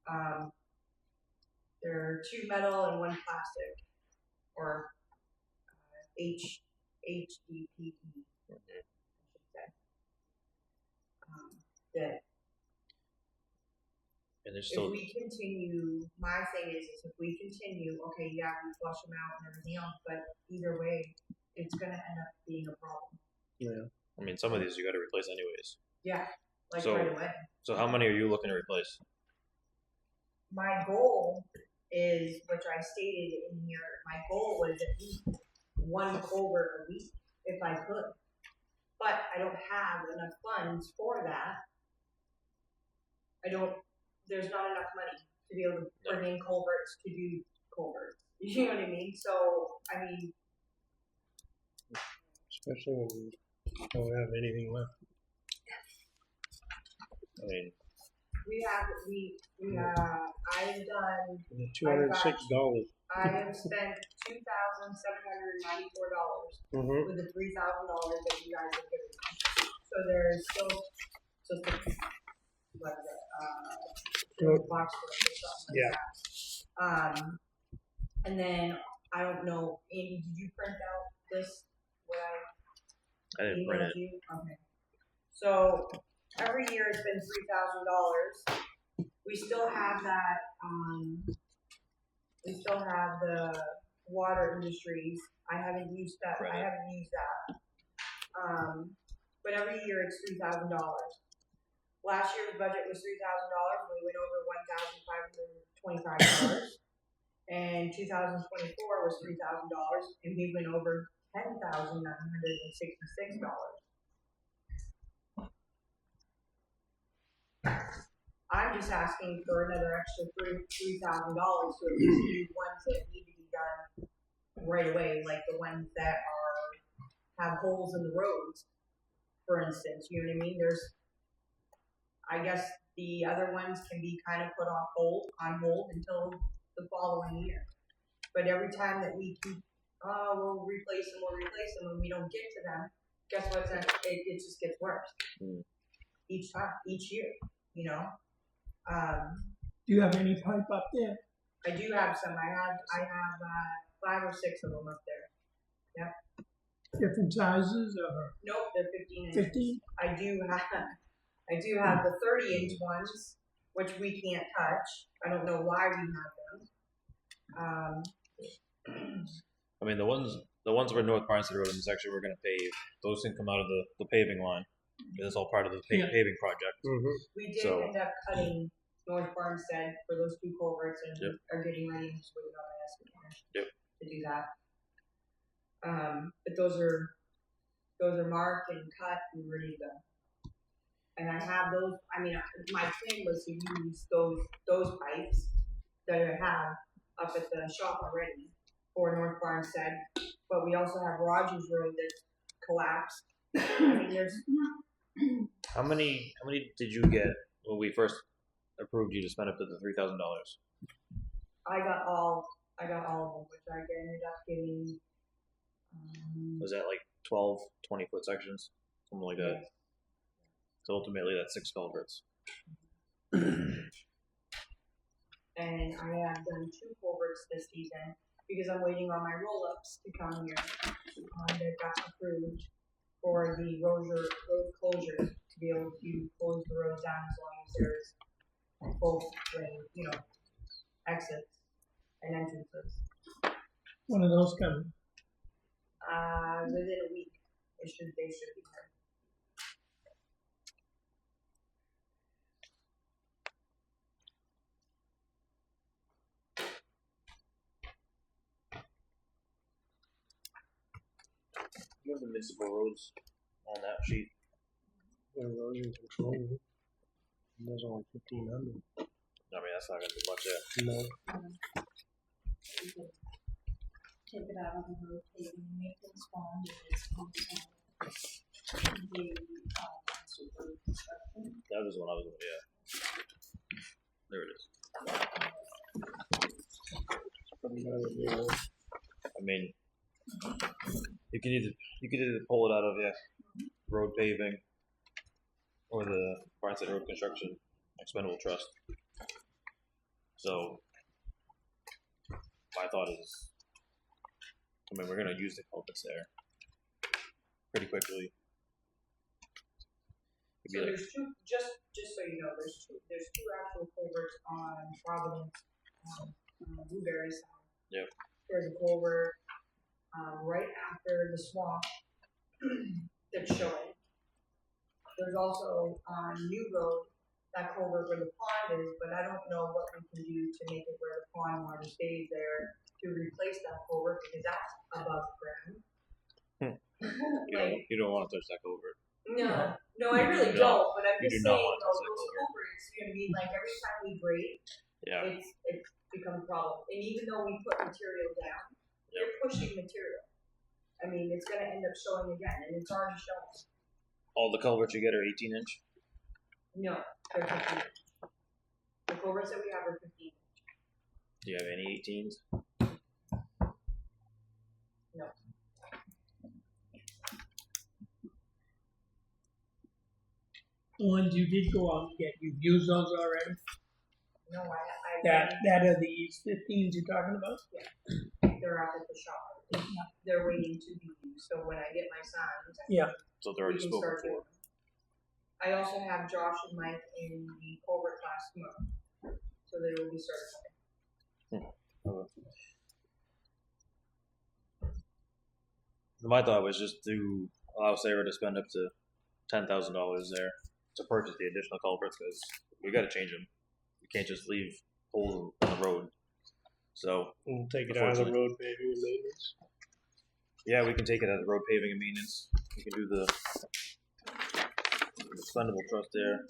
S7: bad. There are 2 metal and 1 plastic, or HDPE. I should say. That
S1: And there's
S7: if
S1: still
S7: we continue, my thing is if we continue, okay, yeah, we flush them out and everything else, but either way, it's gonna end up being a problem.
S5: Yeah.
S1: I mean, some of these you got to replace anyways.
S7: Yeah, like
S1: So-
S7: right away.
S1: So how many are you looking to replace?
S7: My goal is, which I stated in here, my goal was at least 1 culvert a week, if I could. But I don't have enough funds for that. There's not enough money to be able to bring in culverts to do culverts. You know what I mean? So, I mean,
S5: Especially when we don't have anything left.
S1: I mean,
S7: I've done,
S5: $206.
S7: I have spent $2,794
S5: Mm-hmm.
S7: with the $3,000 that you guys have given me. So there's still just what is it, box or something like that. And then I don't know, Andy, did you print out this? What
S1: I didn't print
S7: emailed
S1: it.
S7: you? Okay. So every year it's been $3,000. We still have that. We still have the water industries. I haven't used that.
S1: Right.
S7: I haven't used that. But every year it's $3,000. Last year's budget was $3,000. We went over $1,525. And 2024 was $3,000, and we went over $10,966. I'm just asking for another extra $3,000 to at least do ones that need to be done right away, like the ones that have holes in the roads, for instance. You know what I mean? I guess the other ones can be kind of put on hold until the following year. But every time that we keep, we'll replace them, and we don't get to them, guess what's next? It just gets worse. Each time, each year, you know.
S4: Do you have any pipe up there?
S7: I do have some. I have 5 or 6 of them up there.
S4: Different sizes or
S7: Nope, they're 15 inch.
S4: 15?
S7: I do have the 30-inch ones, which we can't touch. I don't know why we have them.
S1: I mean, the ones for North Barnstead Road in the section we're going to pave, those can come out of the paving line. It's all part of the paving project.
S5: Mm-hmm.
S7: We did
S1: So-
S7: end up cutting North Farmstead for those 2 culverts and
S1: Yep.
S7: are getting ready to just waiting on my estimate
S1: Yep.
S7: to do that. But those are marked and cut and ready to go. And I have those. I mean, my plan was to use those pipes that I have up at the shop already for North Barnstead, but we also have Rogers Road that collapsed. I mean, there's
S1: How many did you get when we first approved you to spend up to the $3,000?
S7: I got all of them, which I ended up getting.
S1: Was that like 12, 20-foot sections? Something like that.
S7: Yes.
S1: So ultimately that's 6 culverts.
S7: And I have done 2 culverts this season because I'm waiting on my roll-ups to come here. That got approved for the road closure to be able to close the road down as long as there's both lane, exits and entrances.
S4: One of those coming.
S7: Within a week, they should be here.
S1: You have the municipal roads on that sheet.
S5: Erosion control. There's only 1,500.
S1: I mean, that's not gonna be much there.
S5: No.
S2: We could take it out of the road paving maintenance bond if it's also the, road construction.
S1: That was when I was looking, yeah. There it is. I mean, you could either pull it out of road paving or the Barnstead Road Construction Expendable Trust. So my thought is, I mean, we're gonna use the culverts there pretty quickly. It'd be
S7: So
S1: like,
S7: there's 2, just so you know, there's 2 actual culverts on Providence, Blueberry side.
S1: Yep.
S7: There's a culvert right after the swamp that's showing. There's also on New Road, that culvert where the pond is, but I don't know what we can do to make it where the pond water stays there to replace that culvert because that's above ground.
S1: you don't want to touch that culvert.
S7: No, I really
S1: No,
S7: don't. But I'm
S1: you
S7: just
S1: do not
S7: saying,
S1: want to touch that
S7: those
S1: culvert.
S7: culverts, you know what I mean? Like every time we grade,
S1: Yeah.
S7: it's become a problem. And even though we put material down, they're pushing material. I mean, it's gonna end up showing again, and it's already showing.
S1: All the culverts you get are 18-inch.
S7: No, they're 15. The culverts that we have are 15.
S1: Do you have any 18s?
S7: No.
S4: The ones you did go out and get, you've used those already?
S7: No, I
S4: That are the 15s you're talking about?
S7: they're up at the shop. They're waiting to be used. So when I get my signs,
S4: Yeah.
S1: So they're
S7: we
S1: already
S7: can
S1: spoken
S7: start
S1: for.
S7: doing them. I also have Josh and Mike in the culvert class tomorrow, so they will be certified.
S1: My thought was just to allow Sarah to spend up to $10,000 there to purchase the additional culverts because we got to change them. We can't just leave holes in the road. So
S5: We'll take it out of the road paving and maintenance.
S1: yeah, we can take it out of the road paving and maintenance. We can do the expendable trust there,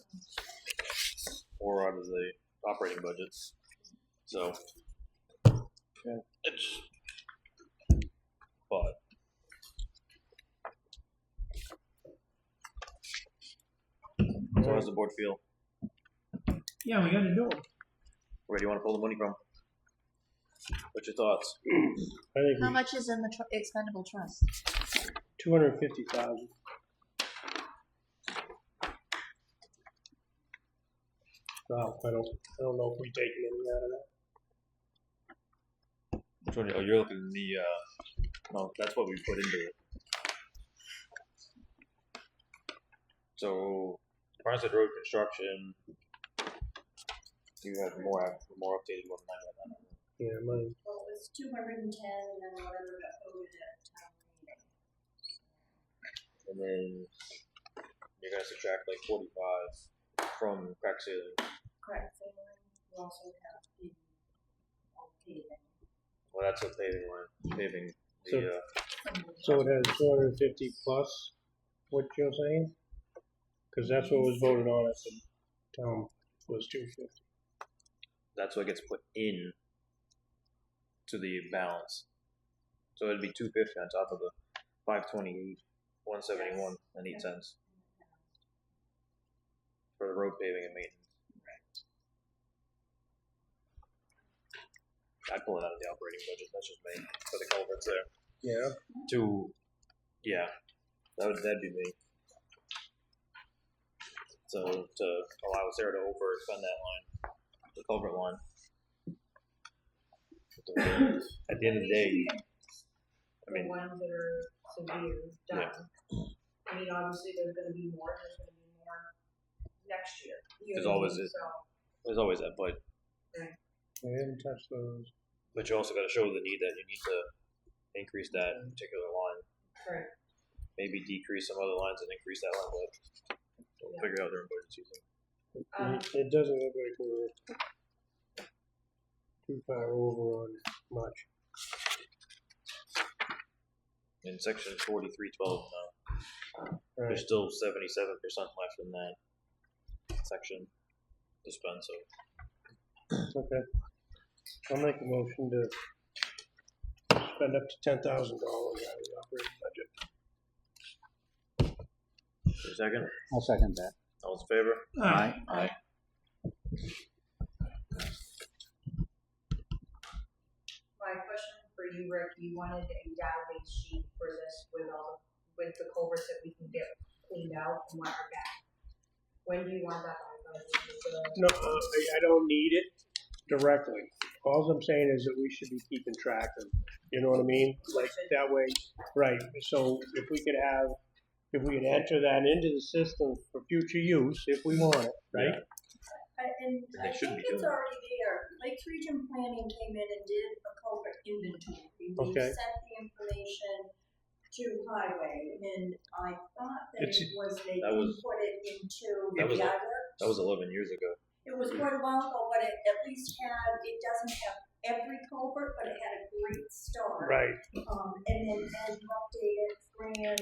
S1: or out of the operating budgets. So, it's, but so how does the board feel?
S4: Yeah, we gotta do them.
S1: Where do you want to pull the money from? What's your thoughts?
S5: I think
S8: How much is in the expendable trust?
S5: 250,000. Well, I don't know if we take anything out of that.
S1: Which one? Oh, you're looking at the. No, that's what we put into it. So, Barnstead Road construction. You have more updated one than I have.
S5: Yeah, money.
S2: Well, it was 210 and then whatever got voted at town meeting.
S1: And then you're gonna subtract like 45 from crack ceiling.
S2: Correct. We also have the paving.
S1: Well, that's a paving line. Paving the.
S5: So it has 250 plus what you're saying? Because that's what was voted on at the town was 250.
S1: That's what gets put in to the balance. So it'd be 250 on top of the 528, 171 and 8 cents for the road paving and maintenance. I'd pull it out of the operating budget. That's just me for the culverts there.
S5: Yeah.
S1: That'd be me. So to allow Sarah to overspend that line, the culvert line. At the end of the day, I mean,
S7: the ones that are severe, done. I mean, obviously there's gonna be more next year.
S1: there's always that, but
S5: I haven't touched those.
S1: you also got to show the need that you need to increase that particular line.
S7: Right.
S1: Maybe decrease some other lines and increase that line, but we'll figure it out during budget season.
S5: It doesn't look like we're too far over on much.
S1: In section 4312 now,
S5: Right.
S1: there's still 77% left in that section to spend. So
S5: Okay. I'll make a motion to spend up to $10,000 out of the operating budget.
S1: for a second,
S3: I'll second that.
S1: all in favor?
S3: Aye.
S1: Aye.
S7: My question for you, Rick, you wanted a database sheet for this with the culverts that we can get cleaned out and what are back. When do you want that by?
S5: No, I don't need it directly. All I'm saying is that we should be keeping track of, you know what I mean? Like that way, right? So if we could enter that into the system for future use, if we want it, right?
S2: And
S1: They
S2: I
S1: should
S2: think
S1: be
S2: it's
S1: doing it.
S2: already there. Lakes Region Planning came in and did a culvert inventory. We
S5: Okay.
S2: sent the information to Highway, and I thought that
S5: It's-
S2: it was, they
S1: that was-
S2: put it into
S1: that was-
S2: the other.
S1: That was 11 years ago.
S2: It was quite a while ago, but it at least had, it doesn't have every culvert, but it had a great start.
S5: Right.
S2: And then as you update it, Fran,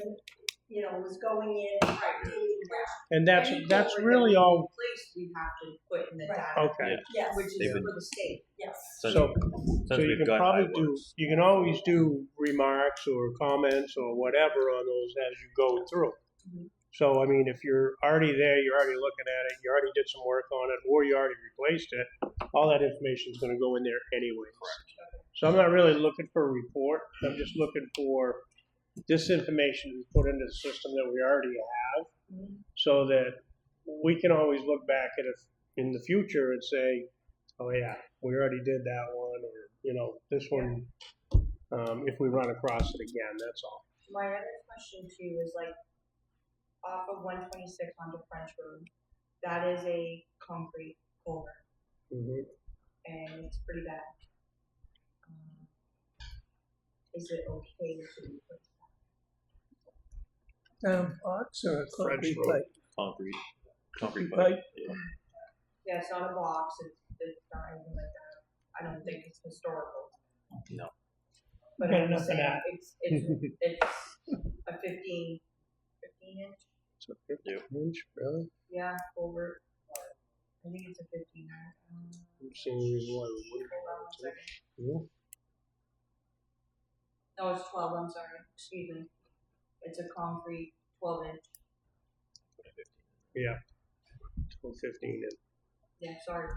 S2: was going in and updating that.
S5: And
S7: Any
S5: that's
S7: culvert
S5: really
S7: that we
S5: all.
S7: replace, we have to put in the
S2: Right.
S7: data,
S5: Okay.
S2: Yes,
S7: which is
S1: They've been-
S7: for the state.
S2: yes.
S1: Since,
S5: So
S1: since
S5: you
S1: we've
S5: can
S1: got
S5: probably
S1: highways.
S5: you can always do remarks or comments or whatever on those as you go through. So, I mean, if you're already there, you're already looking at it, you already did some work on it, or you already replaced it, all that information is going to go in there anyways. So I'm not really looking for a report. I'm just looking for this information to be put into the system that we already have, so that we can always look back at it in the future and say, oh yeah, we already did that one, or, this one, if we run across it again, that's all.
S7: My other question too is like, off of 126 onto French Road, that is a concrete culvert,
S5: Mm-hmm.
S7: and it's pretty bad. Is it okay to replace
S4: Box or a
S5: French
S4: concrete
S5: road.
S4: pipe?
S1: Concrete
S4: Pipe.
S1: pipe. Yeah.
S7: Yeah, it's not a box, it's not anything like that. I don't think it's historical.
S1: No.
S7: But
S4: Yeah,
S7: I'm just
S4: nothing
S7: saying,
S4: out.
S7: it's a 15 inch,
S5: So 15 inch, really?
S7: yeah, culvert. I think it's a 15 inch.
S5: I'm seeing a reason why we wouldn't
S7: Hold on
S5: have
S7: one
S5: it.
S7: second.
S5: Yeah.
S7: No, it's 12, I'm sorry, excuse me. It's a concrete 12 inch.
S5: Yeah. 15 inch.
S7: Yeah, sorry.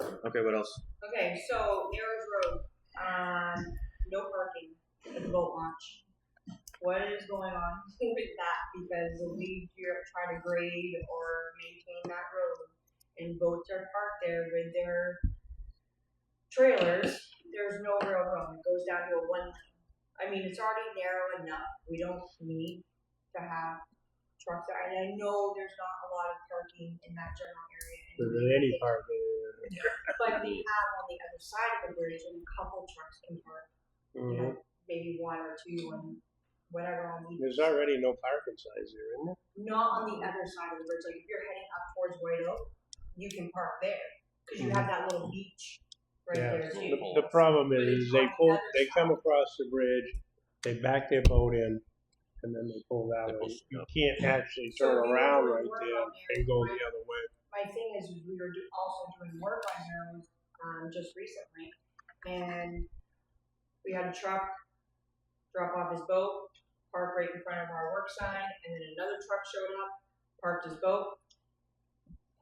S1: Okay, what else?
S7: Okay, so Narrows Road, no parking at the boat launch. What is going on with that? Because when we try to grade or maintain that road and boats are parked there with their trailers, there's no real room. It goes down to a 1 lane. I mean, it's already narrow enough. We don't need to have trucks there. And I know there's not a lot of parking in that general area.
S5: There's any part there.
S7: But they have on the other side of the bridge, and a couple trucks can park.
S5: Mm-hmm.
S7: Maybe one or two, and whatever on the
S5: There's already no parking signs there, isn't there?
S7: not on the other side of the bridge. Like if you're heading up towards White Oak, you can park there because you have that little beach right
S5: Yeah.
S7: there too.
S5: The problem is they come across the bridge, they back their boat in, and then they pull that way. You can't actually turn around right there and go the other way.
S7: my thing is we were also doing work on narrows just recently, and we had a truck drop off his boat, park right in front of our work sign, and then another truck showed up, parked his boat,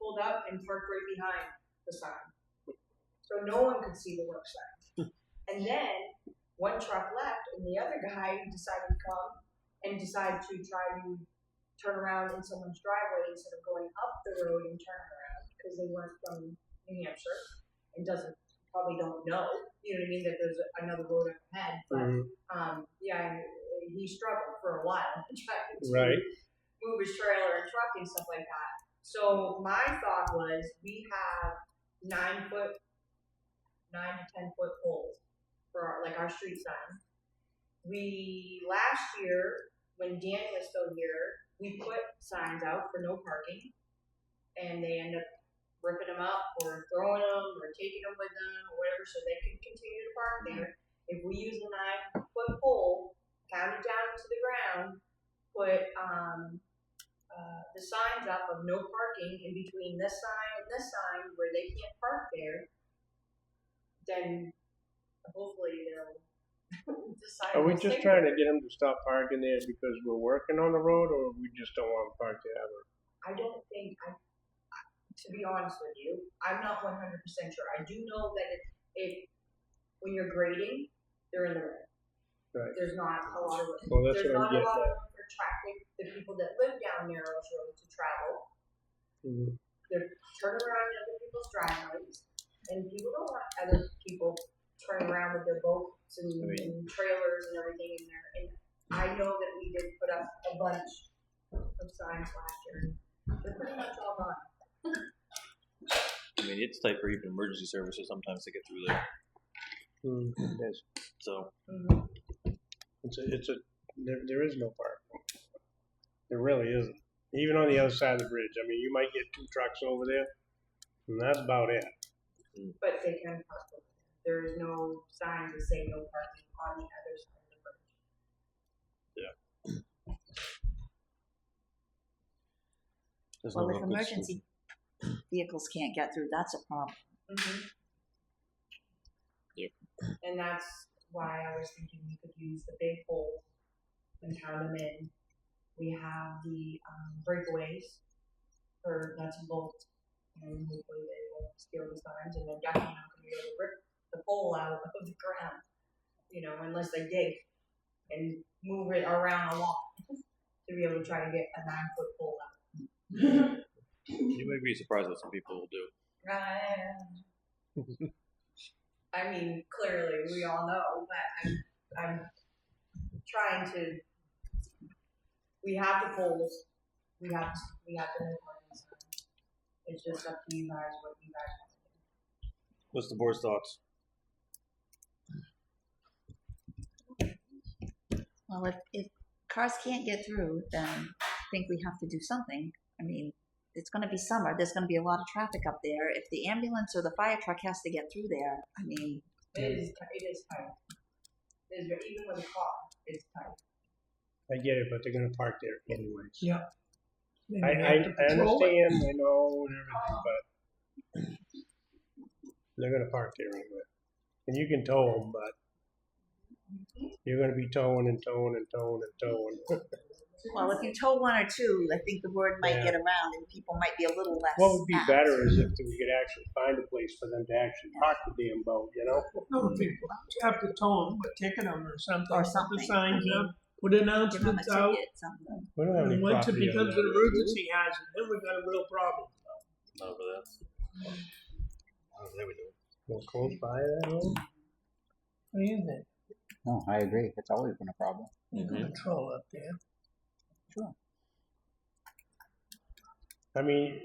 S7: pulled up, and parked right behind the sign. So no one could see the work sign. And then one truck left, and the other guy decided to come and decided to try to turn around in someone's driveway instead of going up the road and turning around because they weren't from New Hampshire and probably don't know, you know what I mean, that there's another road up ahead. But yeah, he struggled for a while trying to move his trailer and truck and stuff like that. So my thought was we have 9 to 10 foot poles for our street sign. We last year when Dan was still here, we put signs out for no parking, and they end up ripping them up or throwing them or taking them with them or whatever so they can continue to park there. If we use a 9 foot pole, pound it down to the ground, put the signs up of no parking in between this sign and this sign where they can't park there, then hopefully they'll decide.
S5: Are we just trying to get them to stop parking there because we're working on the road, or we just don't want them parked there ever?
S7: I don't think, to be honest with you, I'm not 100% sure. I do know that when you're grading, they're in the road.
S5: Right.
S7: There's not a lot of room.
S5: Well, that's
S7: There's
S5: what I'm
S7: not a
S5: getting
S7: lot
S5: at.
S7: of room for traffic, the people that live down Narrows Road to travel. They're turning around in other people's driveways, and people don't want other people turning around with their boats and trailers and everything in there. And I know that we did put up a bunch of signs last year. They're pretty much all gone.
S1: I mean, it's tight for even emergency services sometimes to get through there.
S5: It is.
S1: So
S5: there is no parking. There really isn't. Even on the other side of the bridge. I mean, you might get 2 trucks over there, and that's about it.
S7: But they can park over there. There is no sign to say no parking on the other side of the bridge.
S8: Well, if emergency vehicles can't get through, that's a problem.
S1: Yep.
S7: And that's why I was thinking we could use the big poles and pound them in. We have the breakaways for nuts and bolts, and hopefully they won't steal the signs, and they're definitely not going to be able to rip the pole out of the ground, unless they dig and move it around a lot to be able to try to get a 9 foot pole out.
S1: you may be surprised what some people will do.
S7: I mean, clearly we all know, but I'm trying to. We have the poles. We have the no parking signs. It's just up to you guys what you guys want to do.
S1: What's the board's thoughts?
S8: Well, if cars can't get through, then I think we have to do something. I mean, it's going to be summer. There's going to be a lot of traffic up there. If the ambulance or the fire truck has to get through there, I mean,
S7: it is tight. Even with a car, it's tight.
S5: I get it, but they're going to park there anyways.
S4: Yeah.
S5: I understand, I know, and everything, but they're going to park there anyway. And you can tow them, but you're going to be towing and towing and towing and towing.
S8: well, if you tow 1 or 2, I think the word might get around and people might be a little less.
S5: What would be
S8: apt.
S5: better is if we could actually find a place for them to actually park the damn boat,
S4: No, people have to tow them, but ticket them or something.
S8: Or
S4: Put
S8: something.
S4: the signs up, put
S8: Give them a
S4: announcements out.
S8: ticket, something.
S5: We don't have any
S4: And once it
S5: property on
S4: becomes
S5: that.
S4: an emergency hazard, then we've got a real problem.
S1: Not over that. There we do.
S5: Well, close by that road?
S4: What do you think?
S3: No, I agree. It's always been a problem.
S4: Control up there.
S3: Sure.
S5: I mean,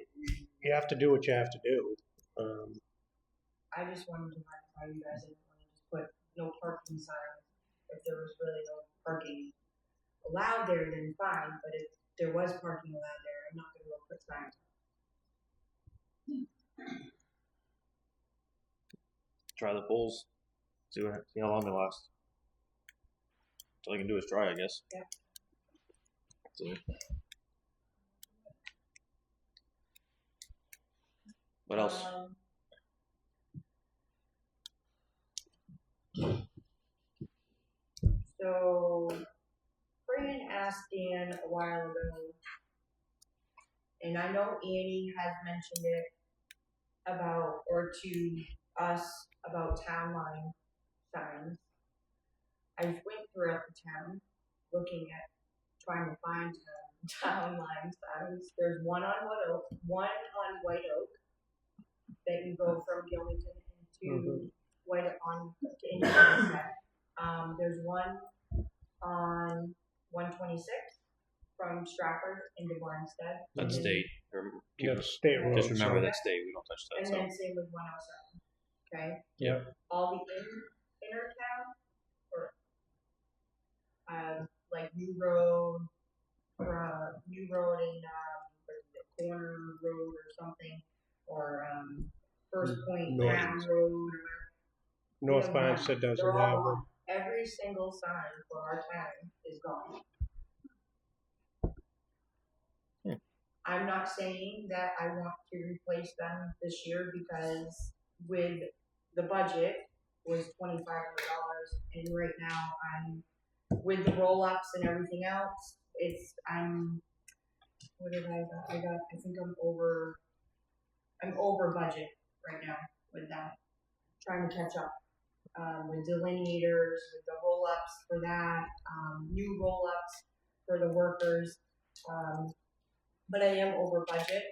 S5: you have to do what you have to do.
S7: I just wanted to know why you guys didn't want to just put no parking signs. If there was really no parking allowed there, then fine. But if there was parking allowed there, I'm not going to go put signs.
S1: Try the poles. See how long they last. All I can do is try, I guess.
S7: Yeah.
S1: So, What else?
S7: So, Fran asked Dan a while ago, and I know Annie has mentioned it about, or to us, about town line signs. I went throughout the town looking at, trying to find town line signs. There's one on White Oak that you go from Gilmington into White on to Indian. There's one on 126 from Stratford into Barnstead.
S1: That's state.
S5: That's state road.
S1: Just remember that state. We don't touch that.
S7: And
S1: So.
S7: then same with 107. Okay?
S5: Yeah.
S7: All the inner town, or like New Road, New Road and Corner Road or something, or First Point
S5: North.
S7: Town Road, or
S5: North Barnstead doesn't
S7: they're all
S5: have
S7: gone.
S5: them.
S7: Every single sign for our town is gone. I'm not saying that I want to replace them this year because with the budget was $2,500, and right now I'm with the roll-ups and everything else. What did I got? I think I'm over budget right now with that. Trying to catch up. With delineators, with the roll-ups for that, new roll-ups for the workers. But I am over budget,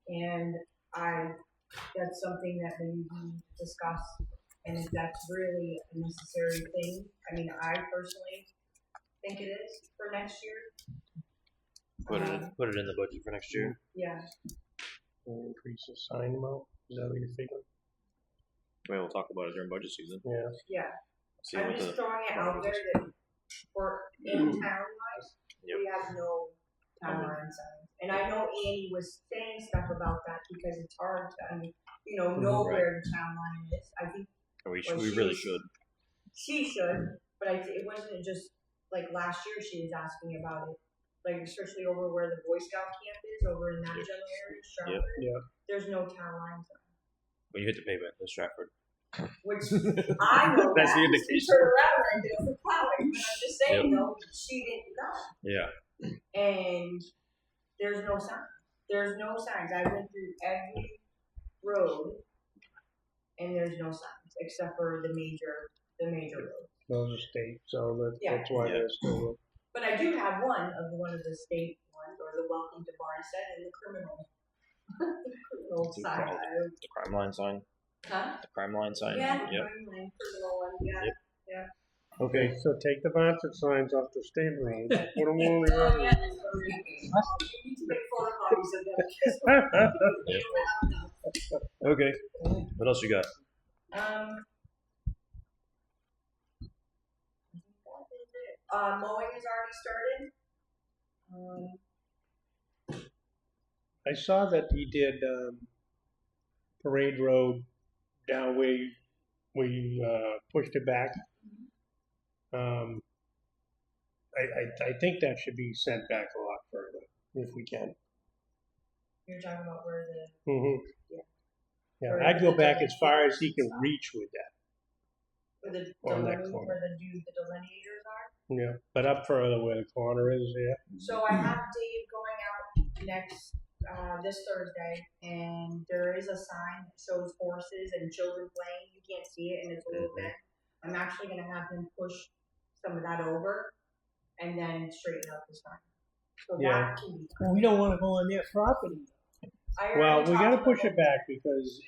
S7: and that's something that maybe we discuss, and if that's really a necessary thing. I mean, I personally think it is for next year.
S1: Put it in the budget for next year.
S7: Yeah.
S5: Increase the sign amount. Is that what you're thinking?
S1: Well, we'll talk about it during budget season.
S5: Yeah.
S7: Yeah.
S1: See
S7: I'm
S1: what
S7: just
S1: the
S7: throwing it out there that for in town wise, we have no town line signs. And I know Annie was saying stuff about that because it's hard to, know where the town line is. I think
S1: we really should.
S7: She should, but it wasn't just like last year she was asking about it. Like especially over where the Boy Scout camp is, over in that general area, Stratford.
S5: Yeah.
S7: There's no town line sign.
S1: When you hit the pavement in Stratford.
S7: Which I know
S1: That's the
S7: that.
S1: indication.
S7: She turned around and did it for plowing, but I'm just saying though, she didn't know.
S1: Yeah.
S7: And there's no signs. There's no signs. I went through every road, and there's no signs except for the major roads.
S5: Those are state, so that's why they're still.
S7: But I do have one of the state ones, or the Welcome to Barnstead, and the criminal sign.
S1: The crime line sign.
S7: Huh?
S1: The crime line sign.
S7: Yeah, the crime line, criminal one. Yeah.
S1: Yep.
S7: Yeah.
S5: Okay, so take the Barnstead signs off the state road. Put them on the
S7: Oh,
S5: other.
S7: yeah, that's what we need. You need to make photocopies of them.
S1: Okay. What else you got?
S7: Mowing has already started.
S5: I saw that he did Parade Road down where you pushed it back. I think that should be sent back a lot further if we can.
S7: You're talking about where the
S5: Yeah, I'd go back as far as he can reach with that.
S7: where the
S5: On that
S7: delineators
S5: corner.
S7: are.
S5: Yeah, but up further where the corner is, yeah.
S7: So I have Dave going out next this Thursday, and there is a sign that shows horses and children playing. You can't see it, and it's a little bit. I'm actually going to have him push some of that over, and then straighten out the sign. So
S5: Yeah.
S7: that can be.
S4: Well, we don't want to go on their property.
S5: Well, we got to push it back because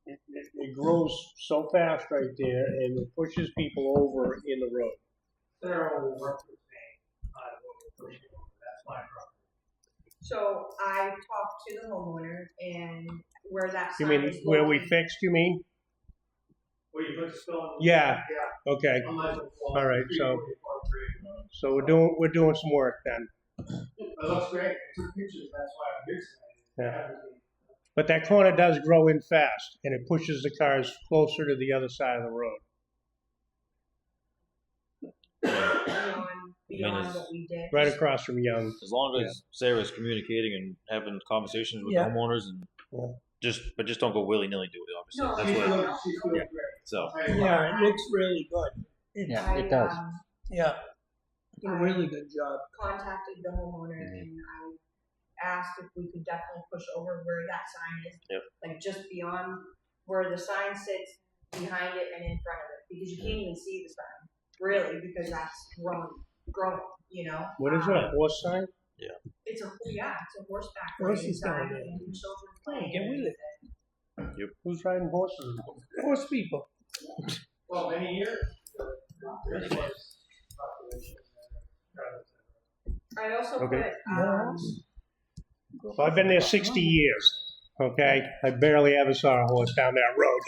S5: it grows so fast right there, and it pushes people over in the road.
S6: They're all work with me. I will push it over. That's my problem.
S7: So I talked to the homeowner, and where that
S5: You
S7: sign
S5: mean
S7: is
S5: where we
S7: located-
S5: fixed? You mean?
S6: Where you put the stone?
S5: Yeah.
S6: Yeah.
S5: Okay.
S6: On my wall.
S5: All right, so-
S6: 344.
S5: So we're doing some work then.
S6: It looks great. I took pictures. That's why I'm here tonight.
S5: Yeah. But that corner does grow in fast, and it pushes the cars closer to the other side of the road.
S7: beyond what we did.
S5: Right across from Young.
S1: As long as Sarah's communicating and having conversations with
S4: Yeah.
S1: homeowners and but just don't go willy nilly do it. Obviously,
S7: No,
S1: that's
S7: she's
S1: what.
S7: doing- she's doing great.
S1: So
S4: Yeah, it looks really good.
S3: Yeah, it does.
S4: Yeah, a really good job.
S7: Contacted the homeowner and I asked if we could definitely push over where that sign is.
S1: Yep.
S7: Like just beyond where the sign sits, behind it and in front of it, because you can't even see the sign, really, because that's grown, you know?
S5: What is it, a horse sign?
S7: It's a horseback
S4: Horses
S7: riding sign
S4: down there.
S7: and children
S4: Oh,
S7: playing.
S4: get with it.
S5: Who's riding horses?
S4: Horse people.
S5: Well, many years.
S7: I also
S1: Okay.
S7: put,
S5: So I've been there 60 years, okay? I barely ever saw a horse down that road.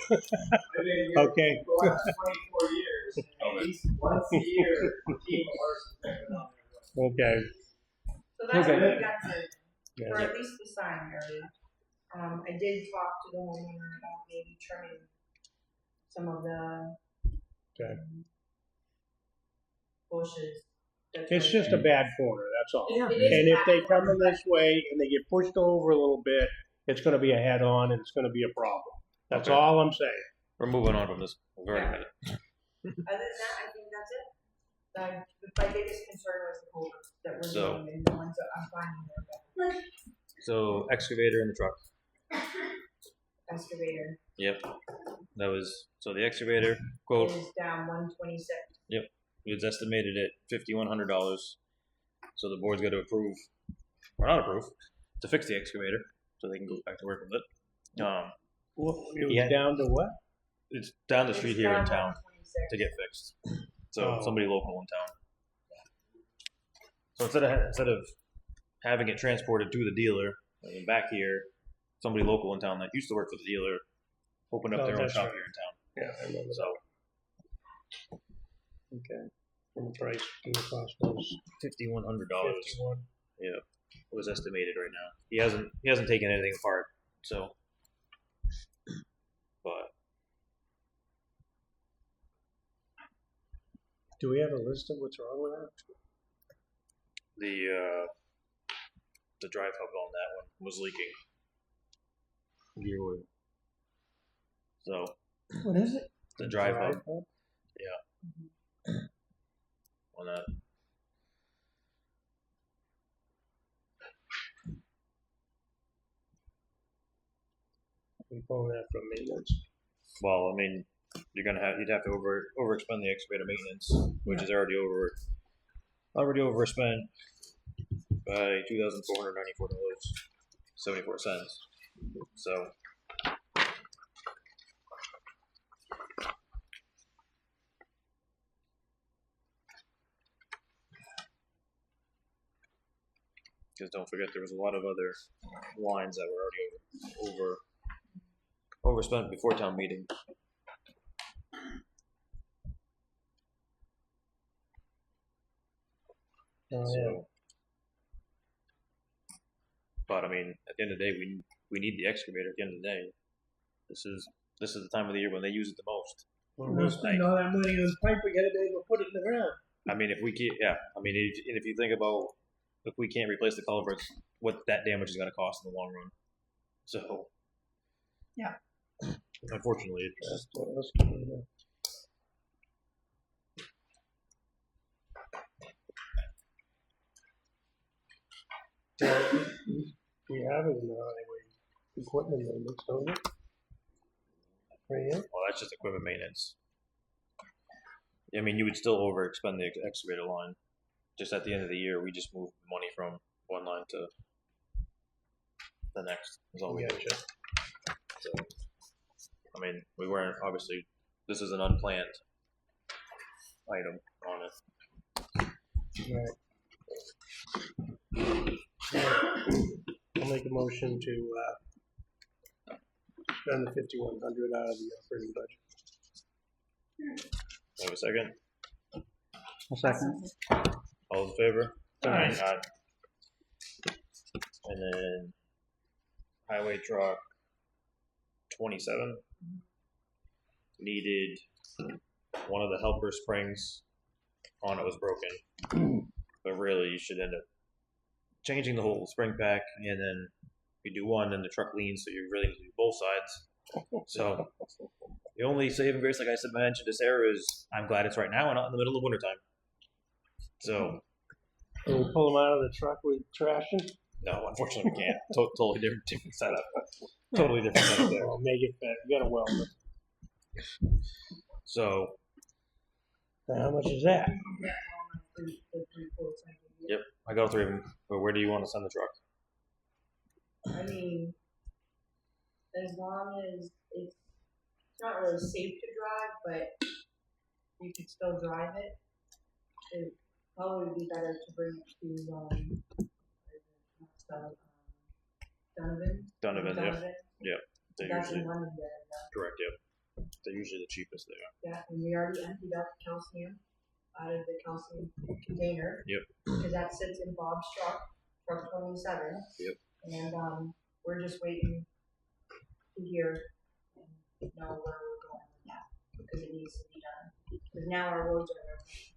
S5: Okay?
S6: For the last 24 years, and at least once a year, a team of horses has been on there.
S5: Okay.
S7: so that's
S5: Okay.
S7: what we got for
S5: Yeah.
S7: at least the sign area. I did talk to the homeowner about maybe trimming some of the
S5: Okay.
S7: bushes. that's
S5: It's
S7: right
S5: just a
S7: there.
S5: bad corner, that's all.
S4: Yeah.
S7: It is
S5: And if
S7: bad
S5: they
S7: for
S5: come in
S7: us,
S5: this way and they get pushed over a little bit, it's gonna be a head-on and it's gonna be a problem. That's
S1: Okay.
S5: all I'm saying.
S1: we're moving on from this. We've already had it.
S7: Other than that, I think that's it. My biggest concern was the culverts that were
S1: So-
S7: leaking and the ones that I'm finding there,
S1: So excavator in the truck.
S7: but excavator
S1: Yep. That was so the excavator quote.
S7: is down 126.
S1: It was estimated at $5,100. So the board's got to approve, or not approve, to fix the excavator so they can go back to work with it.
S5: It was
S1: Yeah.
S5: down to what?
S1: It's down the
S7: It's
S1: street here in
S7: down
S1: town
S7: 126.
S1: to get fixed. So
S5: Oh.
S1: somebody local in town. So instead of having it transported to the dealer and then back here, somebody local in town that used to work for the dealer opened up
S5: Oh,
S1: their own
S5: that's
S1: shop
S5: right.
S1: here in town.
S5: Yeah, I remember
S1: So
S5: that. Okay. And the price and the cost was
S1: $5,100
S5: $51.
S1: was estimated right now. He hasn't taken anything apart. So, but
S5: Do we have a list of what's wrong with that?
S1: the drive hub on that one was leaking gear oil. So
S4: What is it?
S1: the drive hub on that.
S5: We phone that from maintenance.
S1: Well, I mean, you'd have to overexpend the excavator maintenance, which is already overspent by $2,494.74. So because don't forget there was a lot of other lines that were already overspent before town meeting.
S5: Oh, yeah.
S1: So, but I mean, at the end of the day, we need the excavator. At the end of the day, this is the time of the year when they use it the most.
S4: We're gonna spend all that money on pipe, we gotta be able to put it in the ground.
S1: I mean, if we can't, yeah. I mean, if you think about if we can't replace the culverts, what that damage is going to cost in the long run. So,
S4: Yeah.
S1: Unfortunately, it's
S5: That's what else can we do? We have it in the highway equipment maintenance, don't we? Right here?
S1: well, that's just equipment maintenance. I mean, you would still overexpend the excavator line. Just at the end of the year, we just move money from one line to the next. Is all we do.
S5: Gotcha.
S1: So, I mean, we weren't obviously. This is an unplanned item on it.
S5: Right. I'll make a motion to spend the 5,100 out of the operating budget.
S1: Have a second.
S3: A second.
S1: All in favor?
S4: Aye.
S1: And then highway truck 27 needed one of the helper springs on it was broken. But really you should end up changing the whole spring pack and then you do one, then the truck leans, so you really need to do both sides. So the only saving grace, like I said, mentioned this error is I'm glad it's right now and not in the middle of wintertime. So
S5: Can we pull them out of the truck with trashing?
S1: no, unfortunately we can't. Totally different setup. Totally different setup there.
S5: Or make it fit. You gotta weld it.
S1: So
S5: Now, how much is that?
S7: The three quotes I gave you.
S1: yep, I got 3 of them. But where do you want to send the truck?
S7: I mean, as long as it's not really safe to drive, but you could still drive it, it would probably be better to bring it to
S1: Donovan, yeah. They're
S7: That's
S1: usually
S7: in London there,
S1: correct, yep. They're usually the cheapest there.
S7: yeah. And we already emptied out the calcium out of the calcium container.
S1: Yep.
S7: Because that sits in Bob's truck 27.
S1: Yep.
S7: And we're just waiting to hear and know where we're going with that because it needs to be done. Because now our roads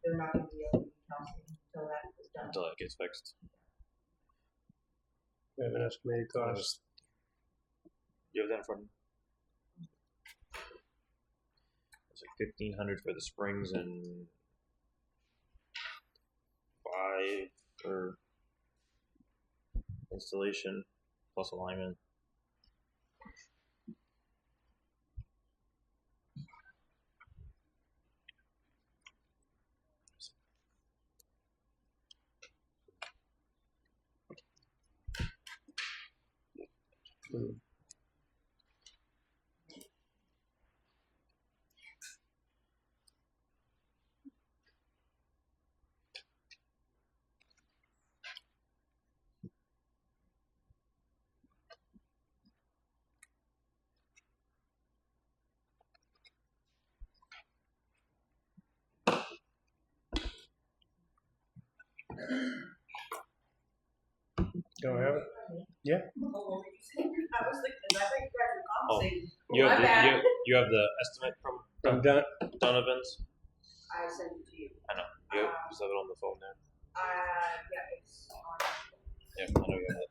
S7: they're not going to be able to be calcium until that is done.
S1: Until that gets fixed.
S5: We have an estimated cost.
S1: You have that from? It's like 1,500 for the springs and 5 for installation plus alignment.
S5: Don't have it? Yeah.
S7: Oh, I was thinking, I think you guys were compensating.
S1: You have
S7: My
S1: the
S7: bad.
S1: you have the estimate from
S5: I'm done.
S1: Donovan's.
S7: I sent it to you.
S1: I know. You just have it on the phone there.
S7: Yeah, it's on.
S1: Yeah, I know you have it.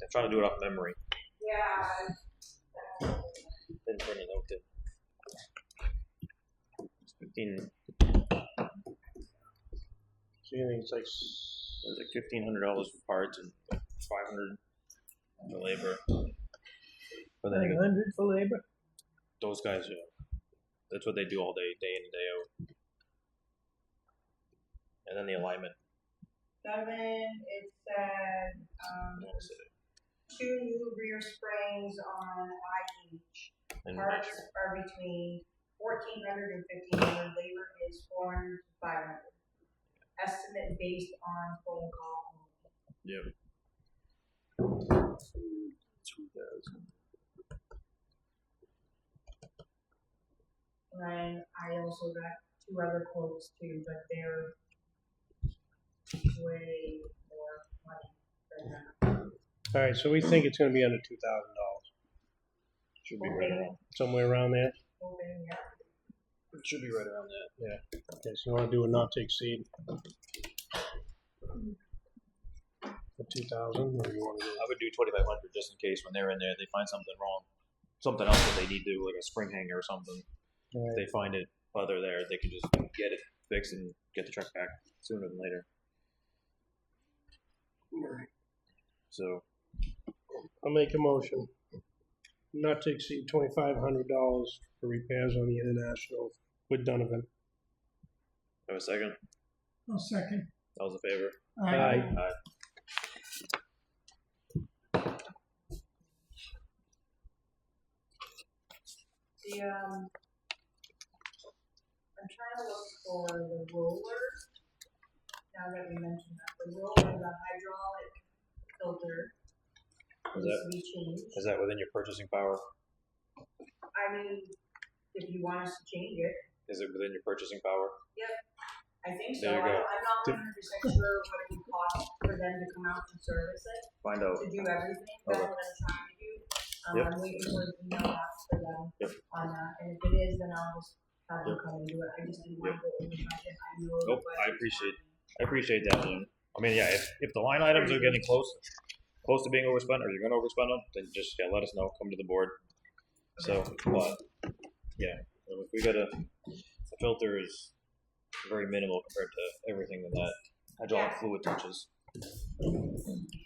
S1: I'm trying to do it off memory.
S7: Yeah.
S1: Didn't print it out. It's 15.
S5: So you think it's like
S1: It was like $1,500 for parts and $500 for labor. But then again,
S4: 900 for labor.
S1: those guys, yeah, that's what they do all day, day in and day out. And then the alignment.
S7: 7, it said,
S1: What was it?
S7: 2 new rear springs on IH.
S1: And
S7: Parts are between 1,400 and 1,500. Labor is 400 to 500. Estimate based on phone call only.
S1: yep. 2,000.
S7: And I also got 2 other quotes too, but they're way more money than that.
S5: all right. So we think it's going to be under $2,000,
S1: Should be right around.
S5: somewhere around there.
S7: Hoping, yeah.
S1: It should be right around that.
S5: Yeah. Okay. So you want to do a not to exceed for 2,000, or you want to do?
S1: I would do 2,500 just in case when they're in there they find something wrong, something else that they need to do, like a spring hanger or something.
S5: All
S1: If
S5: right.
S1: they find it while they're there, they can just get it fixed and get the truck back sooner than later. So
S5: I'll make a motion not to exceed $2,500 for repairs on the International with Donovan.
S1: have a second.
S4: I'll second.
S1: All those in favor?
S5: Aye.
S1: Aye.
S7: I'm trying to look for the roller. Now that we mentioned that, the roller, the hydraulic filter
S1: Is
S7: needs
S1: that
S7: to be changed.
S1: is that within your purchasing power?
S7: I mean, if you want us to change it,
S1: Is it within your purchasing power?
S7: I think so.
S1: There you go.
S7: I'm not 100% sure what it would cost for them to come out and service it,
S1: Find out.
S7: to do everything. That's what I'm trying to do.
S1: Yep.
S7: I'm waiting for an email back for them
S1: Yep.
S7: on that. And if it is, then I'll just have them
S1: Yep.
S7: come and do it. I just didn't want to go over budget. I know the
S1: Nope,
S7: budget's
S1: I appreciate-
S7: happening.
S1: I appreciate that, Lynn. I mean, yeah, if the line items are getting close, close to being overspent, or you're gonna overspend them, then just let us know. Come to the board. So, but yeah, if we gotta, the filter is very minimal compared to everything that hydraulic fluid touches.
S4: All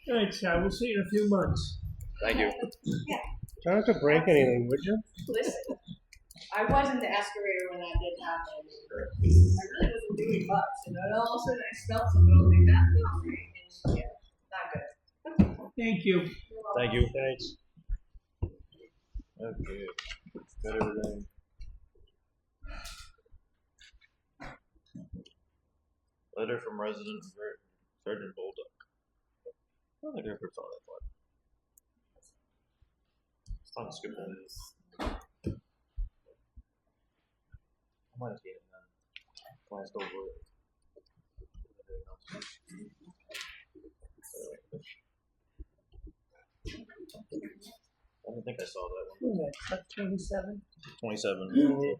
S4: right, so we'll see you in a few months.
S1: Thank you.
S5: Try not to break anything, would you?
S7: Listen, I was in the excavator when that did happen. I really wasn't doing much, and then all of a sudden I smelled something. I was like, that smells great. And yeah, not good.
S4: Thank you.
S1: Thank you.
S5: Thanks.
S1: Okay. Got everything. Letter from resident Sergeant Bulldog. I don't think I ever saw that one. It's not skip that. I might have seen it then. Glanced over it. I don't think I saw that one.
S4: What was that, 27?
S1: 27.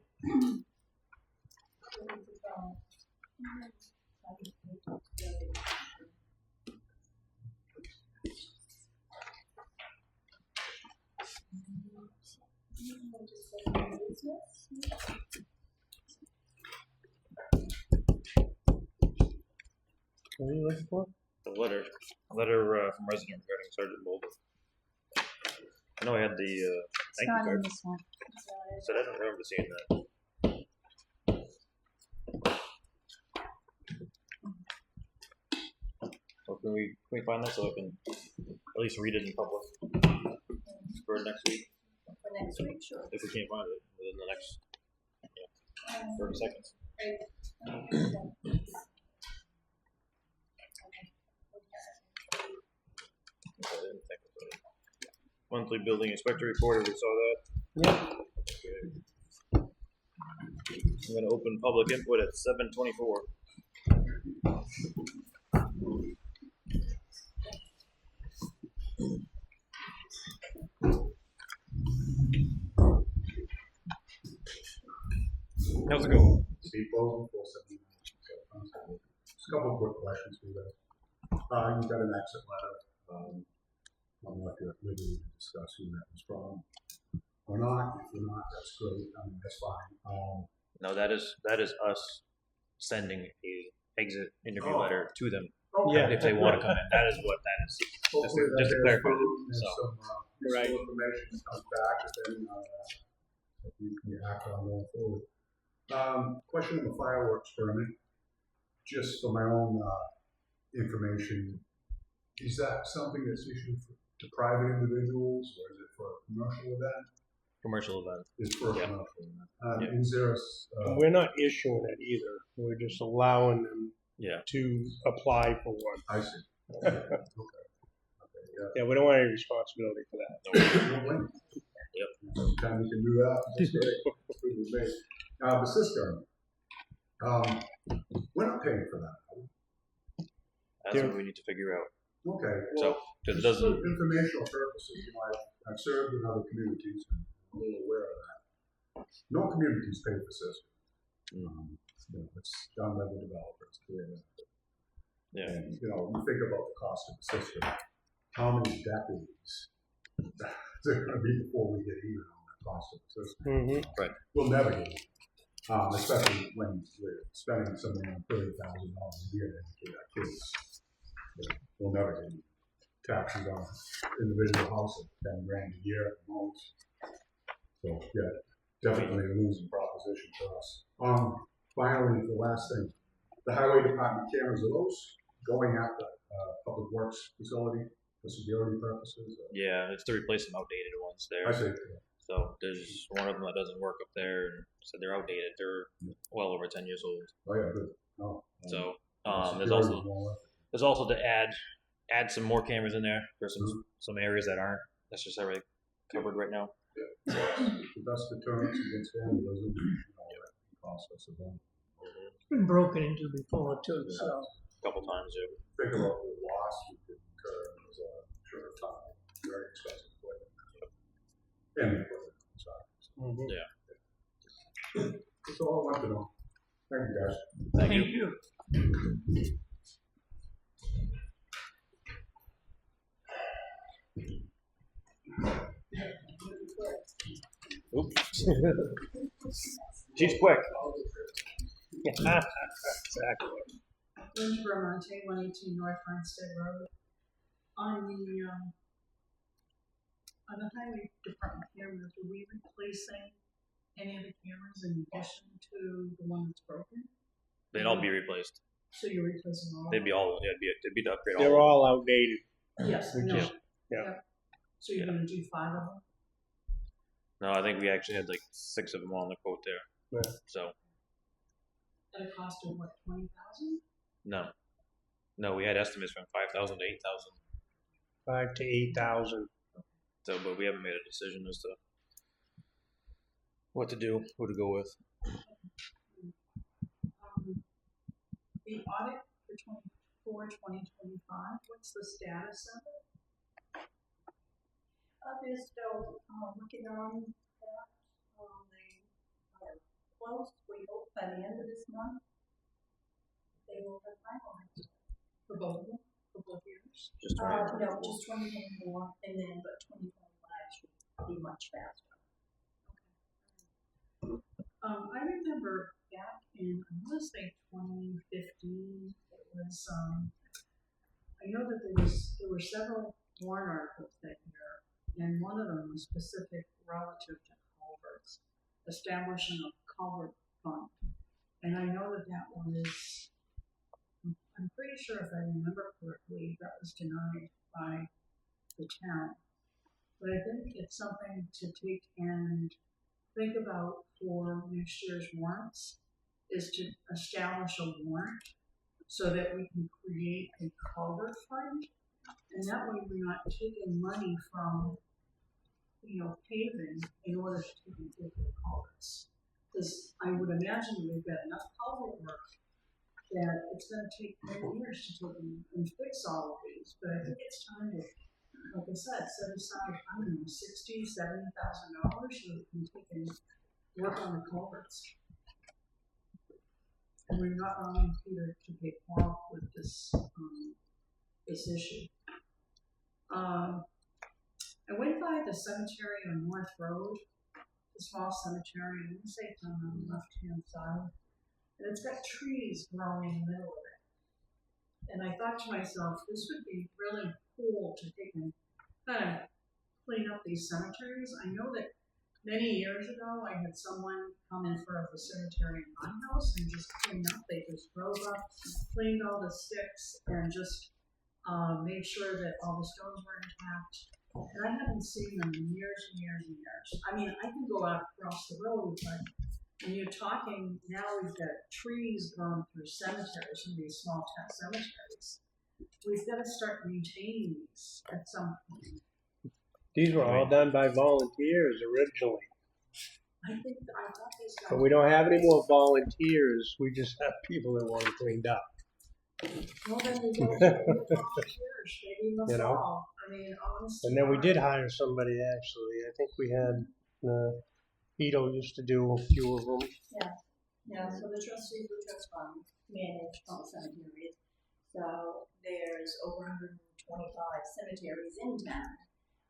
S5: What are you looking for?
S1: The letter from resident regarding Sergeant Boulder. I know I had the
S8: It's
S1: thank you
S8: not in
S1: card.
S8: this one.
S1: Said I don't remember seeing that. So can we find that so I can at least read it in public for next week?
S8: For next week, sure.
S1: If we can't find it within the next 30 seconds. Okay, I didn't think of that. Monthly building inspector report, we saw that.
S5: Yep.
S1: Okay. I'm gonna open public input at 7:24. How's it going?
S6: Steve Bowen, 479. Just a couple of quick questions for you guys. You got an exit letter. I don't know if you're at liberty to discuss who that was from or not. If you're not, that's great. That's fine.
S1: No, that is us sending a exit interview
S6: Oh.
S1: letter to them
S5: Yeah.
S1: if they want to come in. That is what that is.
S6: Hopefully
S1: just to
S6: that
S1: clarify
S6: is
S1: it,
S6: true, and
S1: so.
S6: some
S5: Right.
S6: useful information comes back, depending on that. If you can act on going forward. Question on the fireworks permit, just for my own information, is that something that's issued to private individuals, or is it for a commercial event?
S1: Commercial event.
S6: It's for a
S1: Yeah.
S6: commercial event.
S1: Yeah.
S6: Is there
S5: We're not issuing it either. We're just allowing them
S1: Yeah.
S5: to apply for one.
S6: I see. Okay. Yeah.
S5: Yeah, we don't want any responsibility for that.
S1: Yep.
S6: Anytime we can do that, that's great. Good with me. The cistern, we're not paying for that.
S1: That's what we need to figure out.
S6: Okay.
S1: So, because it
S6: just
S1: doesn't.
S6: for informational purposes, I've served in other communities and I'm a little aware of that. No communities pay for cistern. It's done by the developers.
S1: Yeah.
S6: And, you think about the cost of the cistern. How many decades they're going to be before we get even on the cost of the cistern?
S5: Mm-hmm.
S6: We'll never get it. Especially when we're spending something like $30,000 a year to educate our kids. We'll never get it. Taxes on individual house at $10,000 a year at most. So yeah, definitely a losing proposition for us. Finally, the last thing, the highway department cameras, are those going at the public works facility for security purposes?
S1: Yeah, it's to replace some outdated ones there.
S6: I see.
S1: So there's one of them that doesn't work up there, and so they're outdated. They're well over 10 years old.
S6: Oh yeah, good. No.
S1: So
S6: Security
S1: there's also to add some more cameras in there for some areas that aren't necessarily covered right now.
S6: the best deterrence against vandalism and all that process of them.
S4: It's been broken into before too, so.
S1: A couple times, yeah.
S6: Think about the loss we could incur as a short time, very expensive equipment. And the equipment, sorry.
S5: Mm-hmm.
S1: Yeah.
S6: That's all I want to know. Thank you, guys.
S1: Thank you.
S4: you.
S1: Oops. She's quick.
S5: Exactly.
S10: Linda Bramante, 118 North Hempstead Road. On the highway department cameras, are we replacing any of the cameras in addition to the one that's broken?
S1: They'd all be replaced.
S10: So you're replacing all?
S1: They'd be all. Yeah, they'd be to upgrade all.
S5: They're
S1: of them.
S5: all outdated.
S10: Yes,
S5: We
S10: no.
S5: just, yeah.
S10: So you're going to do 5 of them?
S1: No, I think we actually had like 6 of them on the quote there.
S5: Yeah.
S1: So
S10: At a cost of what, 20,000?
S1: no, we had estimates from 5,000 to 8,000.
S5: 5,000 to 8,000.
S1: So, but we haven't made a decision as to what to do, who to go with.
S10: The audit for 2025, what's the status of it?
S7: They're still working on that. They are close. We hope by the end of this month they will have finalized
S10: For both of them? For both years?
S1: Just
S7: No, just 2024, and then but 2025 should be much faster.
S10: I remember back in, I want to say 2015, it was, I know that there were several warrant articles that year, and one of them was specific relative to culverts, establishing a culvert fund. And I know that that was, I'm pretty sure if I remember correctly, that was denied by the town. But I think it's something to take and think about for next year's warrants, is to establish a warrant so that we can create a culvert fund. And that way we're not taking money from, paving in order to take and pay for the culverts. Because I would imagine we've got enough culvert work that it's going to take many years to take and fix all of these. But I think it's time to, like I said, set aside, I don't know, $60,000, $70,000 so that we can take and work on the culverts. And we're not allowing Peter to get off with this issue. I went by the cemetery on North Road, the small cemetery, and I say it's on the left-hand side, and it's got trees growing in the middle of it. And I thought to myself, this would be really cool to take and kind of clean up these cemeteries. I know that many years ago, I had someone come in front of the cemetery in my house and just clean up. They just drove up, cleaned all the sticks, and just made sure that all the stones were intact. And I haven't seen them in years and years and years. I mean, I can go out across the road, but when you're talking, now we've got trees growing through cemeteries, some of these small town cemeteries. We've got to start maintaining these at some point.
S5: These were all done by volunteers originally.
S10: I thought these guys.
S5: But we don't have any more volunteers. We just have people that want it cleaned up.
S10: Well, then we go to the volunteers, maybe in the
S5: You know?
S10: fall. I mean, honestly.
S5: And then we did hire somebody actually. I think we had, Ito used to do a few of them.
S7: Yeah, so the trustees of trust fund manage all cemeteries. So there's over 125 cemeteries in town.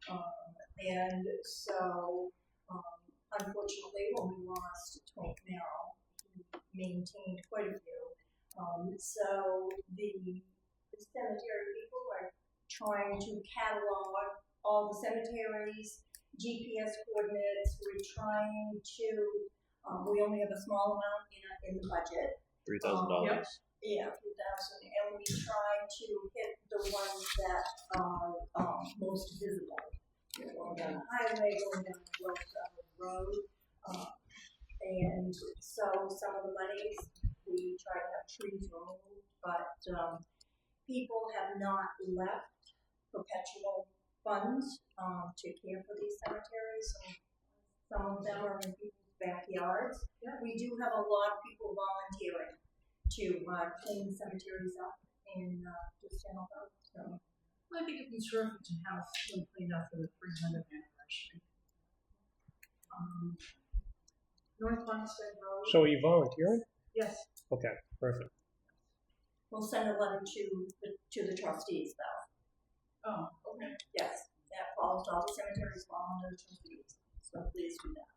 S7: And so, unfortunately, when we lost Twink Merrill, he maintained quite a few. So the cemetery people are trying to catalog all the cemeteries, GPS coordinates. We're trying to, we only have a small amount in the budget.
S1: $3,000.
S7: Yeah, 2,000, and we try to hit the ones that are most visible. Going down the highway, going down the road. And so some of the monies, we try to have trees removed, but people have not left perpetual funds to care for these cemeteries. Some of them are in people's backyards. Yeah. We do have a lot of people volunteering to clean cemeteries up and just help out. So
S10: I think it'd be terrific to have them cleaned up for the 300th anniversary. North Hempstead Road.
S5: So are you volunteering?
S10: Yes.
S5: Okay, perfect.
S7: we'll send a letter to the trustees though.
S10: Oh, okay.
S7: Yes, that follows all the cemeteries fall under the trustees. So please do that.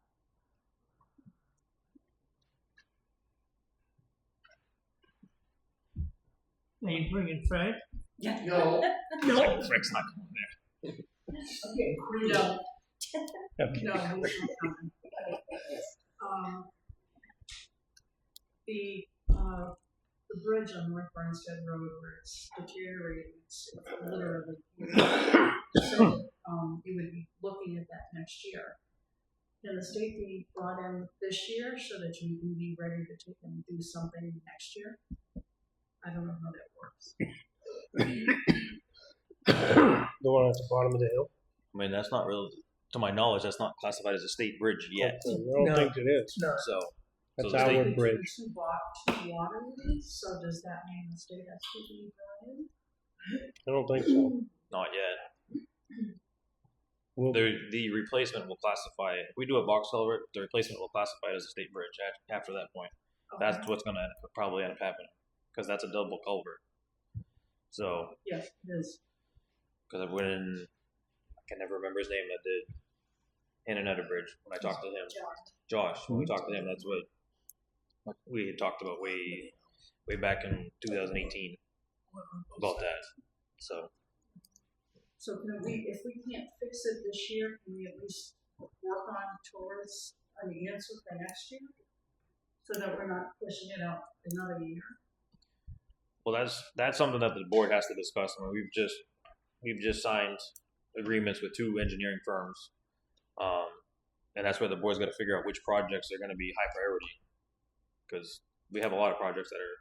S4: Are you bringing Frank?
S10: No.
S4: No.
S1: Frank's not going there.
S10: Okay, no.
S5: Okay.
S10: No, he's not coming. The bridge on North Barnstead Road where it's deteriorating, it's literally, so, you would be looking at that next year. Can the state be brought in this year so that you can be ready to take and do something next year? I don't know how that works.
S5: The one at the bottom of the hill?
S1: I mean, that's not really, to my knowledge, that's not classified as a state bridge yet.
S5: I don't
S4: No.
S5: think it is.
S4: No.
S1: So
S5: That's
S1: the
S5: our
S1: state,
S5: bridge.
S10: Two waterways, so does that mean the state has to be brought in?
S5: I don't think so.
S1: not yet.
S5: Well,
S1: The replacement will classify, if we do a box culvert, the replacement will classify it as a state bridge after that point. That's what's going to probably end up happening, because that's a double culvert. So,
S10: Yes, it is.
S1: because I went in, I can never remember his name that did Hananetta Bridge when I talked to him. Josh, when we talked to him, that's what we had talked about way back in 2018 about that. So,
S10: can we, if we can't fix it this year, can we at least work on towards an answer for next year? So that we're not pushing it out another year?
S1: well, that's something that the board has to discuss. I mean, we've just signed agreements with 2 engineering firms, and that's where the board's got to figure out which projects are going to be high priority, because we have a lot of projects that are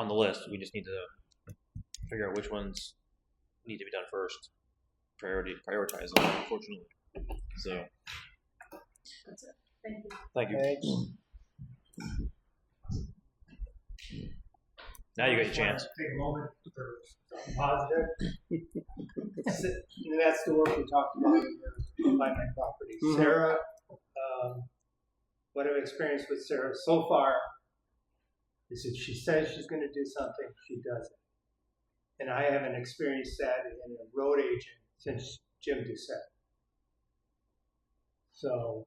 S1: on the list. We just need to figure out which ones need to be done first. Prioritize them, unfortunately. So,
S10: That's it. Thank you.
S1: thank you.
S5: thanks.
S1: Now you got your chance.
S6: Take a moment for something positive. And that's the work we talked about in my property.
S5: Mhm.
S6: Sarah, what I've experienced with Sarah so far is if she says she's going to do something, she does it. And I haven't experienced that in a road agent since Jim Doucette. So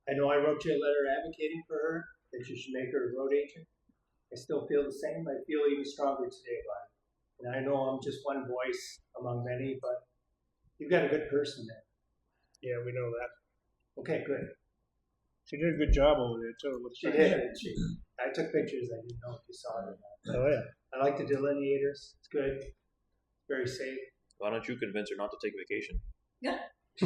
S6: I know I wrote you a letter advocating for her that you should make her a road agent. I still feel the same. I feel even stronger today about it. And I know I'm just one voice among many, but you've got a good person there.
S5: Yeah, we know that.
S6: Okay, good.
S5: She did a good job over there, too. Looks
S6: She
S5: like.
S6: did. I took pictures. I didn't know if you saw it or not.
S5: Oh, yeah.
S6: I like the delineators. It's good. Very safe.
S1: Why don't you convince her not to take vacation?
S6: We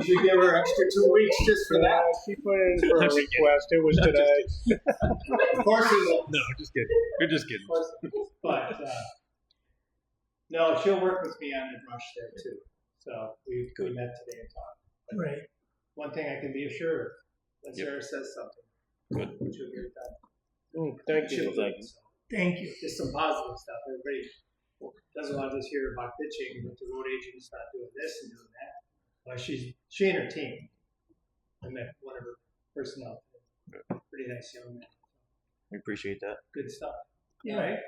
S6: should give her extra 2 weeks just for that.
S5: She put in for a request. It was today.
S6: Of course we will.
S1: No, just kidding. You're just kidding.
S6: But no, she'll work with me on the brush there too. So we met today and talked. But
S4: Right.
S6: one thing I can be assured of, when
S1: Yep.
S6: Sarah says something,
S1: Good.
S6: she'll get it done.
S5: Thank
S6: She'll
S5: you.
S6: do
S1: Thank
S6: it,
S1: you.
S6: so.
S4: Thank you.
S6: Just some positive stuff. Everybody doesn't want to just hear about pitching, but the road agent's not doing this and doing that. Well, she and her team. I met one of her personnel. Pretty nice young man.
S1: We appreciate that.
S6: Good stuff.
S4: Yeah.
S6: All right.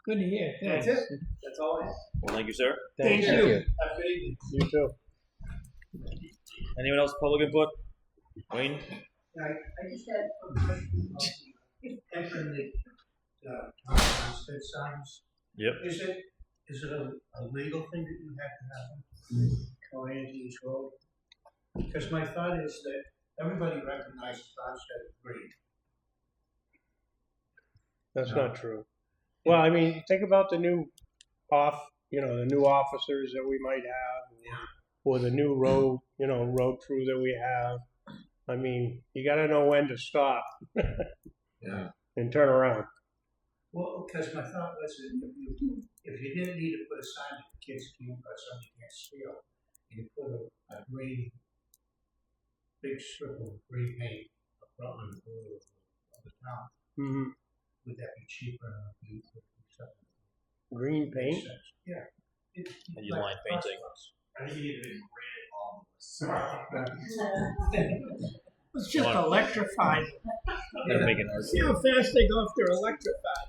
S4: Good to hear.
S6: That's
S4: Thanks.
S6: it. That's all I have.
S1: Well, thank you, sir.
S4: Thank you.
S6: Have a good evening.
S5: You too.
S1: Anyone else public input? Wayne?
S6: I just had a question about the entering the homestead signs.
S1: Yep.
S6: Is it a legal thing that you have to have going into each road? Because my thought is that everybody recognizes Farmstead as green.
S5: That's
S6: No.
S5: not true. Well, I mean, think about the new the new officers that we might have, or the new road crew that we have. I mean, you got to know when to stop
S6: Yeah.
S5: and turn around.
S6: Well, because my thought was that if you didn't need to put a sign that kids can't or somebody can't steal, you put a green, big strip of green paint across the border of the town.
S5: Mm-hmm.
S6: Would that be cheaper and be something?
S5: Green paint.
S6: Makes sense. Yeah.
S1: And you line painting.
S6: I think you need to grade all
S4: Let's just electrify them.
S1: They're making
S4: See how fast they go if they're electrified.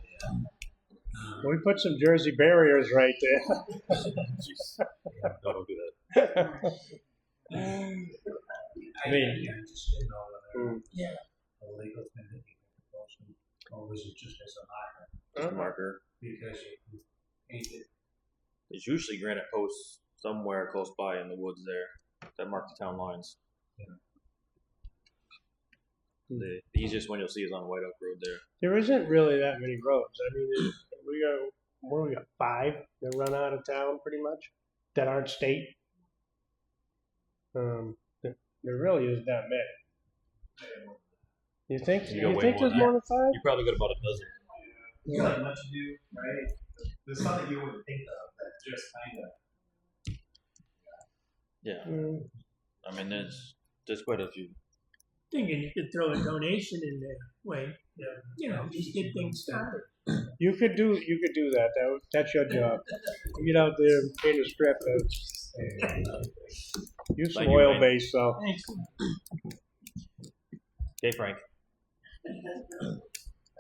S5: We put some Jersey barriers right there.
S1: Jeez. No, don't do that.
S6: I mean, just didn't know whether
S4: Yeah.
S6: a legal thing that you can propose, or was it just as
S1: Just a marker.
S6: because you paint it.
S1: There's usually granite posts somewhere close by in the woods there that mark the town lines. The easiest one you'll see is on White Oak Road there.
S5: There isn't really that many roads. I mean, we got 5 that run out of town pretty much that aren't state. There really isn't that many. You think?
S1: You got
S5: You
S1: way
S5: think
S1: more
S5: there's
S1: than
S5: more than 5?
S1: You probably got about a dozen.
S6: You got much to do, right? There's something you wouldn't think of that just kind of.
S1: Yeah. I mean, there's quite a few.
S4: Thinking you could throw a donation in there, Wayne. You know, just get things started.
S5: You could do that. That's your job. Get out there and paint a strip. Use some
S1: Thank you,
S5: oil
S1: Wayne.
S5: base stuff.
S4: Thanks.
S1: Okay, Frank.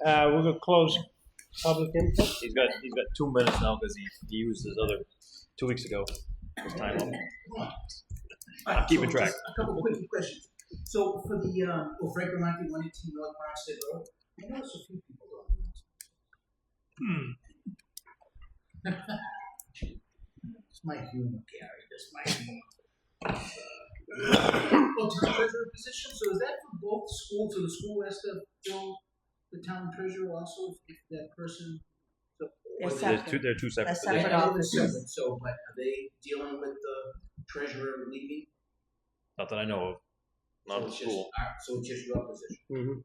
S5: We're gonna close public input.
S1: He's got 2 minutes now because he used his other 2 weeks ago. His time up. I'm keeping track.
S11: A couple quick questions. So for the Franklin 118 North Barnstead Road, I noticed a few people going on. It's my humor, Gary. That's my humor. Well, town treasurer position. So is that for both schools? So the school has to fill the town treasurer also if that person. So,
S8: They're
S11: or
S8: separate.
S1: They're two separate
S8: They're separate
S1: positions.
S11: they're
S8: offices.
S11: So, but are they dealing with the treasurer leaving?
S1: Not that I know of. Not
S11: So
S1: the
S11: it's
S1: school.
S11: So it's just your position.
S5: Mm-hmm.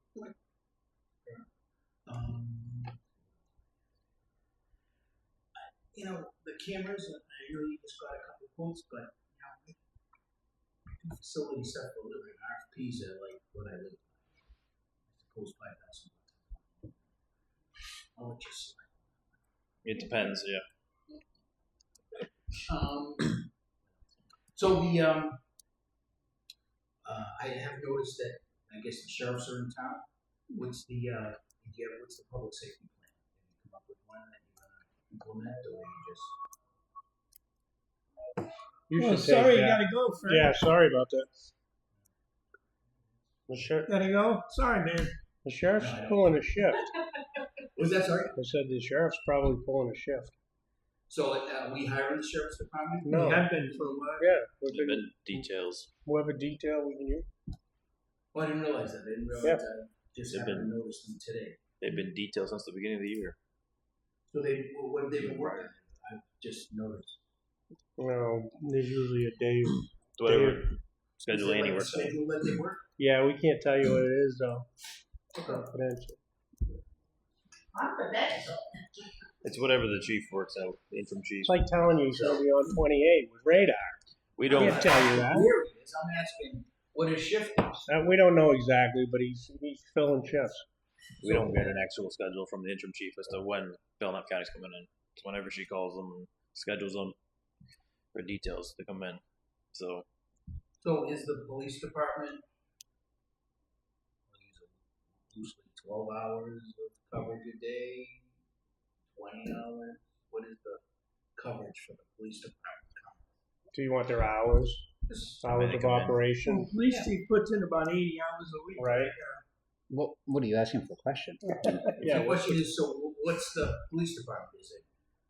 S11: You know, the cameras, I know you just got a couple quotes, but, you know, we do facility stuff for a living. RFPs are like what I live by. It goes $5,000. I'll let you see.
S1: It depends. Yeah.
S11: So I have noticed that, I guess the sheriffs are in town. What's the public safety plan? Have you come up with one that you're gonna implement, or you just?
S5: You
S4: Well,
S5: should take
S4: sorry, you
S5: that.
S4: gotta go, Frank.
S5: Yeah, sorry about that. The
S4: Gotta go? Sorry, man.
S5: sheriff's
S11: No, I don't.
S5: pulling a shift.
S11: Was that sorry?
S5: I said the sheriff's probably pulling a shift.
S11: So we hiring the sheriff's department?
S5: No.
S4: We have been for a while.
S5: Yeah,
S1: There's been details.
S5: whatever detail we can use.
S11: Oh, I didn't realize that. I didn't realize
S5: Yeah.
S11: that. Just
S1: They've
S11: happened
S1: been-
S11: to notice them today.
S1: They've been detailed since the beginning of the year.
S11: So what have they been working? I've just noticed.
S5: Well, there's usually a day.
S1: Whatever schedule
S11: Is it
S1: Andy
S11: like a
S1: works out.
S11: schedule that they work?
S5: Yeah, we can't tell you what it is though. Confidential.
S2: Confidential.
S1: It's whatever the chief works out. The interim chief.
S5: It's like telling you he's going to be on 28 with radar.
S1: We
S5: I
S1: don't.
S5: can't tell you that.
S11: Here it is. I'm asking what his shift is.
S5: We don't know exactly, but he's filling shifts.
S1: We don't get an actual schedule from the interim chief as to when Belknap County's coming in. It's whenever she calls them and schedules them for details to come in. So
S11: So is the police department usually 12 hours of coverage a day, 20 hours? What is the coverage for the police department?
S5: Do you want their hours?
S11: Just
S5: Hours of operation?
S4: Well, police chief puts in about 80 hours a week.
S5: Right.
S3: What are you asking for a question?
S5: Yeah.
S11: The question is, so what's the police department? Is it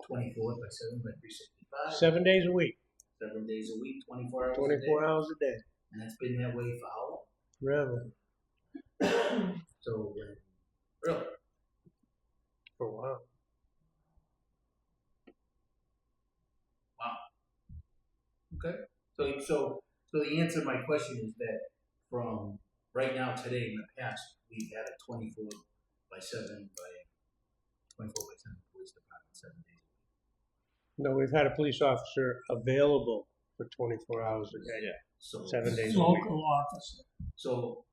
S11: 24 by 7 by 365?
S5: 7 days a week.
S11: 7 days a week, 24 hours
S5: 24
S11: a day?
S5: hours a day.
S11: And that's been that way for how long?
S5: Really?
S11: So, really?
S5: For a while.
S11: Okay. So the answer to my question is that from right now, today, in the past, we've had a 24 by 7 police department 7 days.
S5: No, we've had a police officer available for 24 hours a day.
S1: yeah.
S11: So
S5: 7 days a week.
S4: Local officer.
S11: So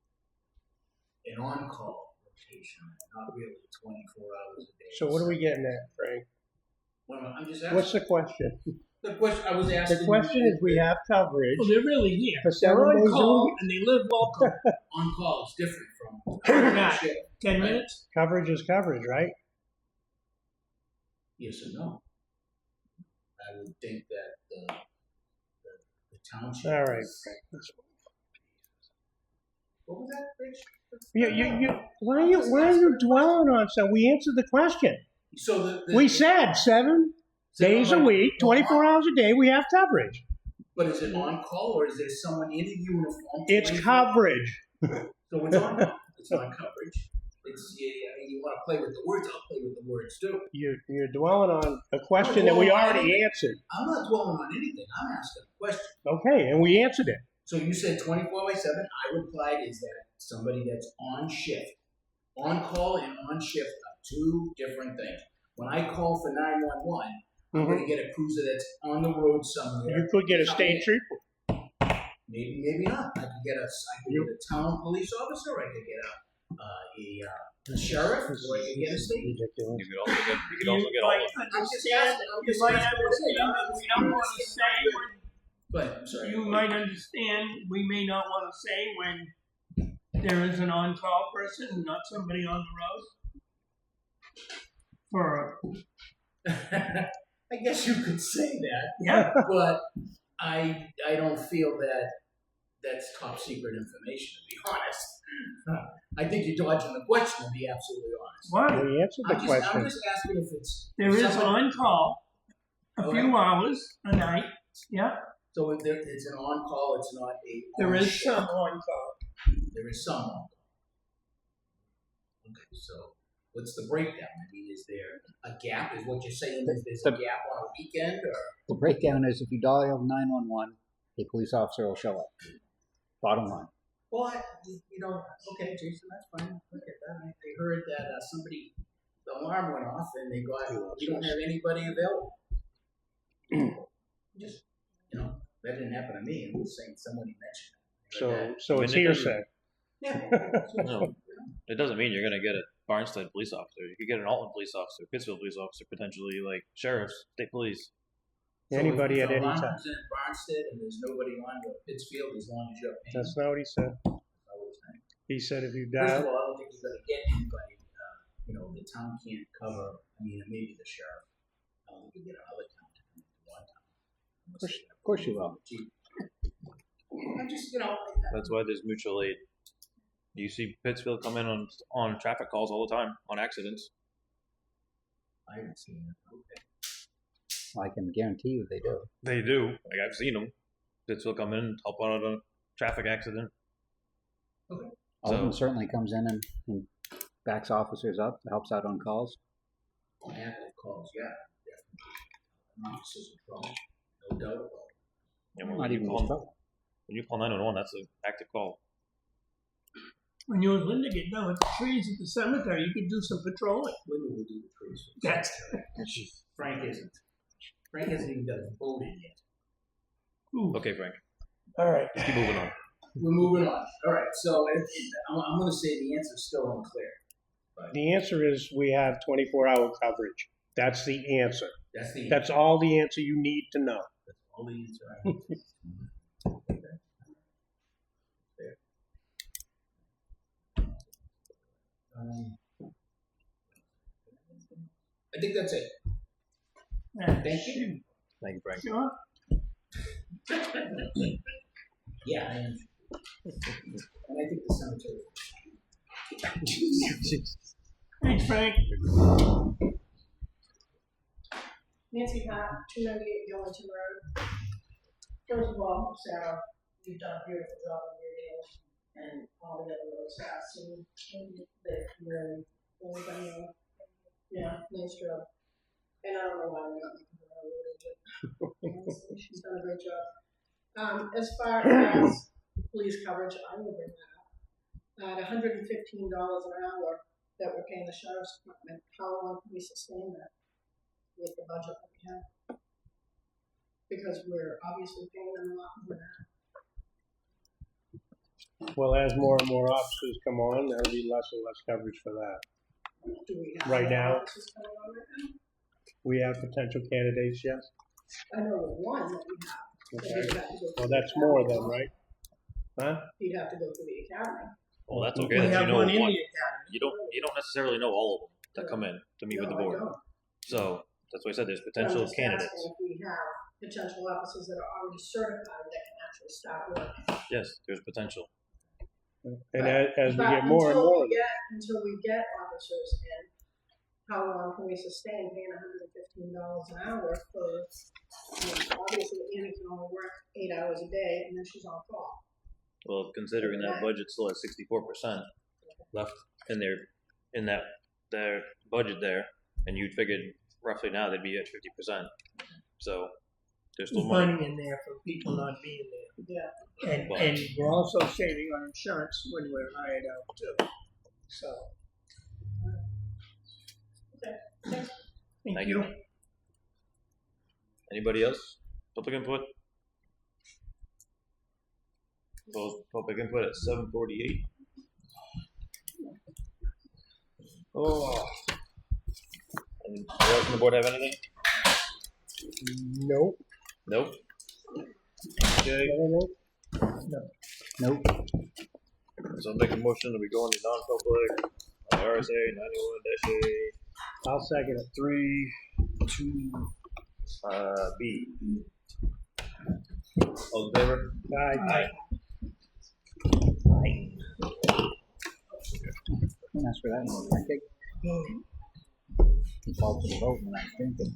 S11: an on-call rotation, not really 24 hours a day.
S5: So what are we getting at, Frank?
S11: Well, I'm just asking.
S5: What's the question?
S11: the question? I was asking.
S5: The question is we have coverage.
S4: Well, they're really here.
S5: For
S4: They're
S5: 7 days
S4: on
S5: a
S4: call
S5: week.
S4: and they live local.
S11: On-call is different from
S4: Not
S11: shift.
S4: 10
S11: Right.
S4: minutes?
S5: Coverage is coverage, right?
S11: Yes or no? I would think that the township.
S5: All right,
S11: is-
S5: Frank.
S11: What was that, Rich?
S5: Why are you dwelling on so we answered the question.
S11: So the
S5: We said 7 days a week, 24 hours a day, we have coverage.
S11: But is it on call or is there someone in a uniform?
S5: It's
S11: 24
S5: coverage.
S11: So it's on call. It's on coverage. It's I mean, you want to play with the words? I'll play with the words too.
S5: You're dwelling on a question that we already answered.
S11: I'm not dwelling on anything. I'm asking a question.
S5: Okay, and we answered it.
S11: So you said 24/7. I replied, is that somebody that's on shift? On call and on shift are two different things. When I call for 911, I'm going to get a cruiser that's on the road somewhere.
S5: You could get a state trooper.
S11: Maybe not. I could get a town police officer. I could get a sheriff, or I could get a state.
S5: Ridiculous.
S1: You could also get all of them.
S4: Understand, you might understand, we don't want to say when,
S11: But I'm sorry.
S4: you might understand, we may not want to say when there is an on-call person and not somebody on the road.
S11: I guess you could say that.
S4: Yeah.
S11: But I don't feel that that's top secret information, to be honest. I think you're dodging the question, to be absolutely honest.
S4: Why?
S5: We answered the question.
S11: I'm just asking if it's
S4: There is
S11: someone-
S4: on-call, a few hours a night, yeah.
S11: So if it's an on-call, it's not a
S4: There is
S11: on-shift.
S4: some on-call.
S11: There is some on-call. Okay, so what's the breakdown? I mean, is there a gap? Is what you're saying is there's a gap on a weekend, or?
S3: The breakdown is if you dial 911, a police officer will show up. Bottom line.
S11: Well, okay, Jason, that's fine. Look at that. I heard that somebody, the alarm went off and they got, we don't have anybody available. Just, that didn't happen to me. I'm just saying somebody mentioned it.
S5: So it's hearsay.
S11: Yeah.
S1: No, it doesn't mean you're gonna get a Barnstead police officer. You could get an Alton police officer, Pittsfield police officer, potentially like sheriffs, state police.
S5: Anybody
S11: So
S5: at
S11: if
S5: any
S11: the alarm
S5: time.
S11: comes in Barnstead and there's nobody on the Pittsfield as long as you're paying.
S5: That's not what he said.
S11: That's not what it's saying.
S5: He said if you
S11: First
S5: dial.
S11: of all, I don't think you're gonna get anybody. The town can't cover. I mean, maybe the sheriff. I don't think you get another town to come into one town.
S3: Of course you will.
S11: I'm just,
S1: That's why there's mutual aid. You see Pittsfield come in on traffic calls all the time on accidents.
S11: I haven't seen it. Okay.
S3: I can guarantee you they do.
S1: They do. Like I've seen them. Pittsfield come in and help out on a traffic accident.
S11: Okay.
S3: Alton certainly comes in and backs officers up, helps out on calls.
S11: On active calls, yeah. Definitely. Officers in trouble. No doubt about it.
S1: And
S3: Not even just trouble.
S1: when you call 911, that's an active call.
S4: When you and Linda get done with the trees at the cemetery, you could do some patrolling.
S11: Women will do the trees.
S4: That's
S11: Frank isn't. Frank hasn't even done his voting yet.
S4: Ooh.
S1: Okay, Frank.
S5: All right.
S1: Let's keep moving on.
S11: We're moving on. All right. So I'm going to say the answer is still unclear. But
S5: The answer is we have 24-hour coverage. That's the answer.
S11: that's the
S5: That's all the answer you need to know.
S11: That's all the answer I have. Okay. There. I think that's it. Thank you.
S1: Thank you, Frank.
S4: Sure.
S11: Yeah, I am. And I think the cemetery.
S4: Thanks, Frank.
S7: Nancy Pat, 298 Gillington Road. First of all, Sarah, you've done a beautiful job on your deals, and all the other roads I've seen, they've really done well. Yeah, nice job. And I don't know why we're not making her a road agent. She's done a great job. As far as police coverage, I will bring that up. At $115 an hour that we're paying the sheriff's department, how long can we sustain that with the budget that we have? Because we're obviously paying them a lot more than
S5: Well, as more and more officers come on, there'll be less and less coverage for that.
S7: that. Do we have
S5: Right
S7: any
S5: now.
S7: officers coming on right now?
S5: We have potential candidates, yes?
S7: I know of one that we have. But
S5: Okay.
S7: he'd have to go
S5: Well,
S7: through
S5: that's
S7: the
S5: more
S7: academy.
S5: then, right? Huh?
S7: He'd have to go through the academy.
S1: Well, that's okay.
S4: We
S1: That
S4: have
S1: you know
S4: one in
S1: what
S4: the academy.
S1: you don't necessarily know all of them that come in to meet with the
S7: No, I
S1: board.
S7: don't.
S1: So that's why I said there's
S7: But I'm
S1: potential
S7: just
S1: candidates.
S7: asking if we have potential officers that are already certified that can actually start working.
S1: Yes, there's potential.
S5: And as we
S7: But
S5: get more and more,
S7: until we get officers in,
S10: how long can we sustain paying $115 an hour for, obviously Anna can only work 8 hours a day and then she's on call.
S1: Well, considering that budget's still at 64% left in their budget there, and you figured roughly now they'd be at 50%. So there's still
S4: There's
S1: money.
S4: money in there for people not being there.
S10: Yeah.
S4: And we're also saving on insurance when we're hired out too. So. Thank you.
S1: Anybody else? Public input? Public input at 7:48. Oh. Anybody else on the board have anything?
S5: Nope.
S1: Nope. Okay.
S3: Nope.
S1: So I'll make a motion that we go into non-public on RSA 91-A
S5: I'll second it.
S1: 3, 2, B. All in favor?
S5: Aye.
S3: Don't ask for that in a pancake. He called for the vote when I was drinking.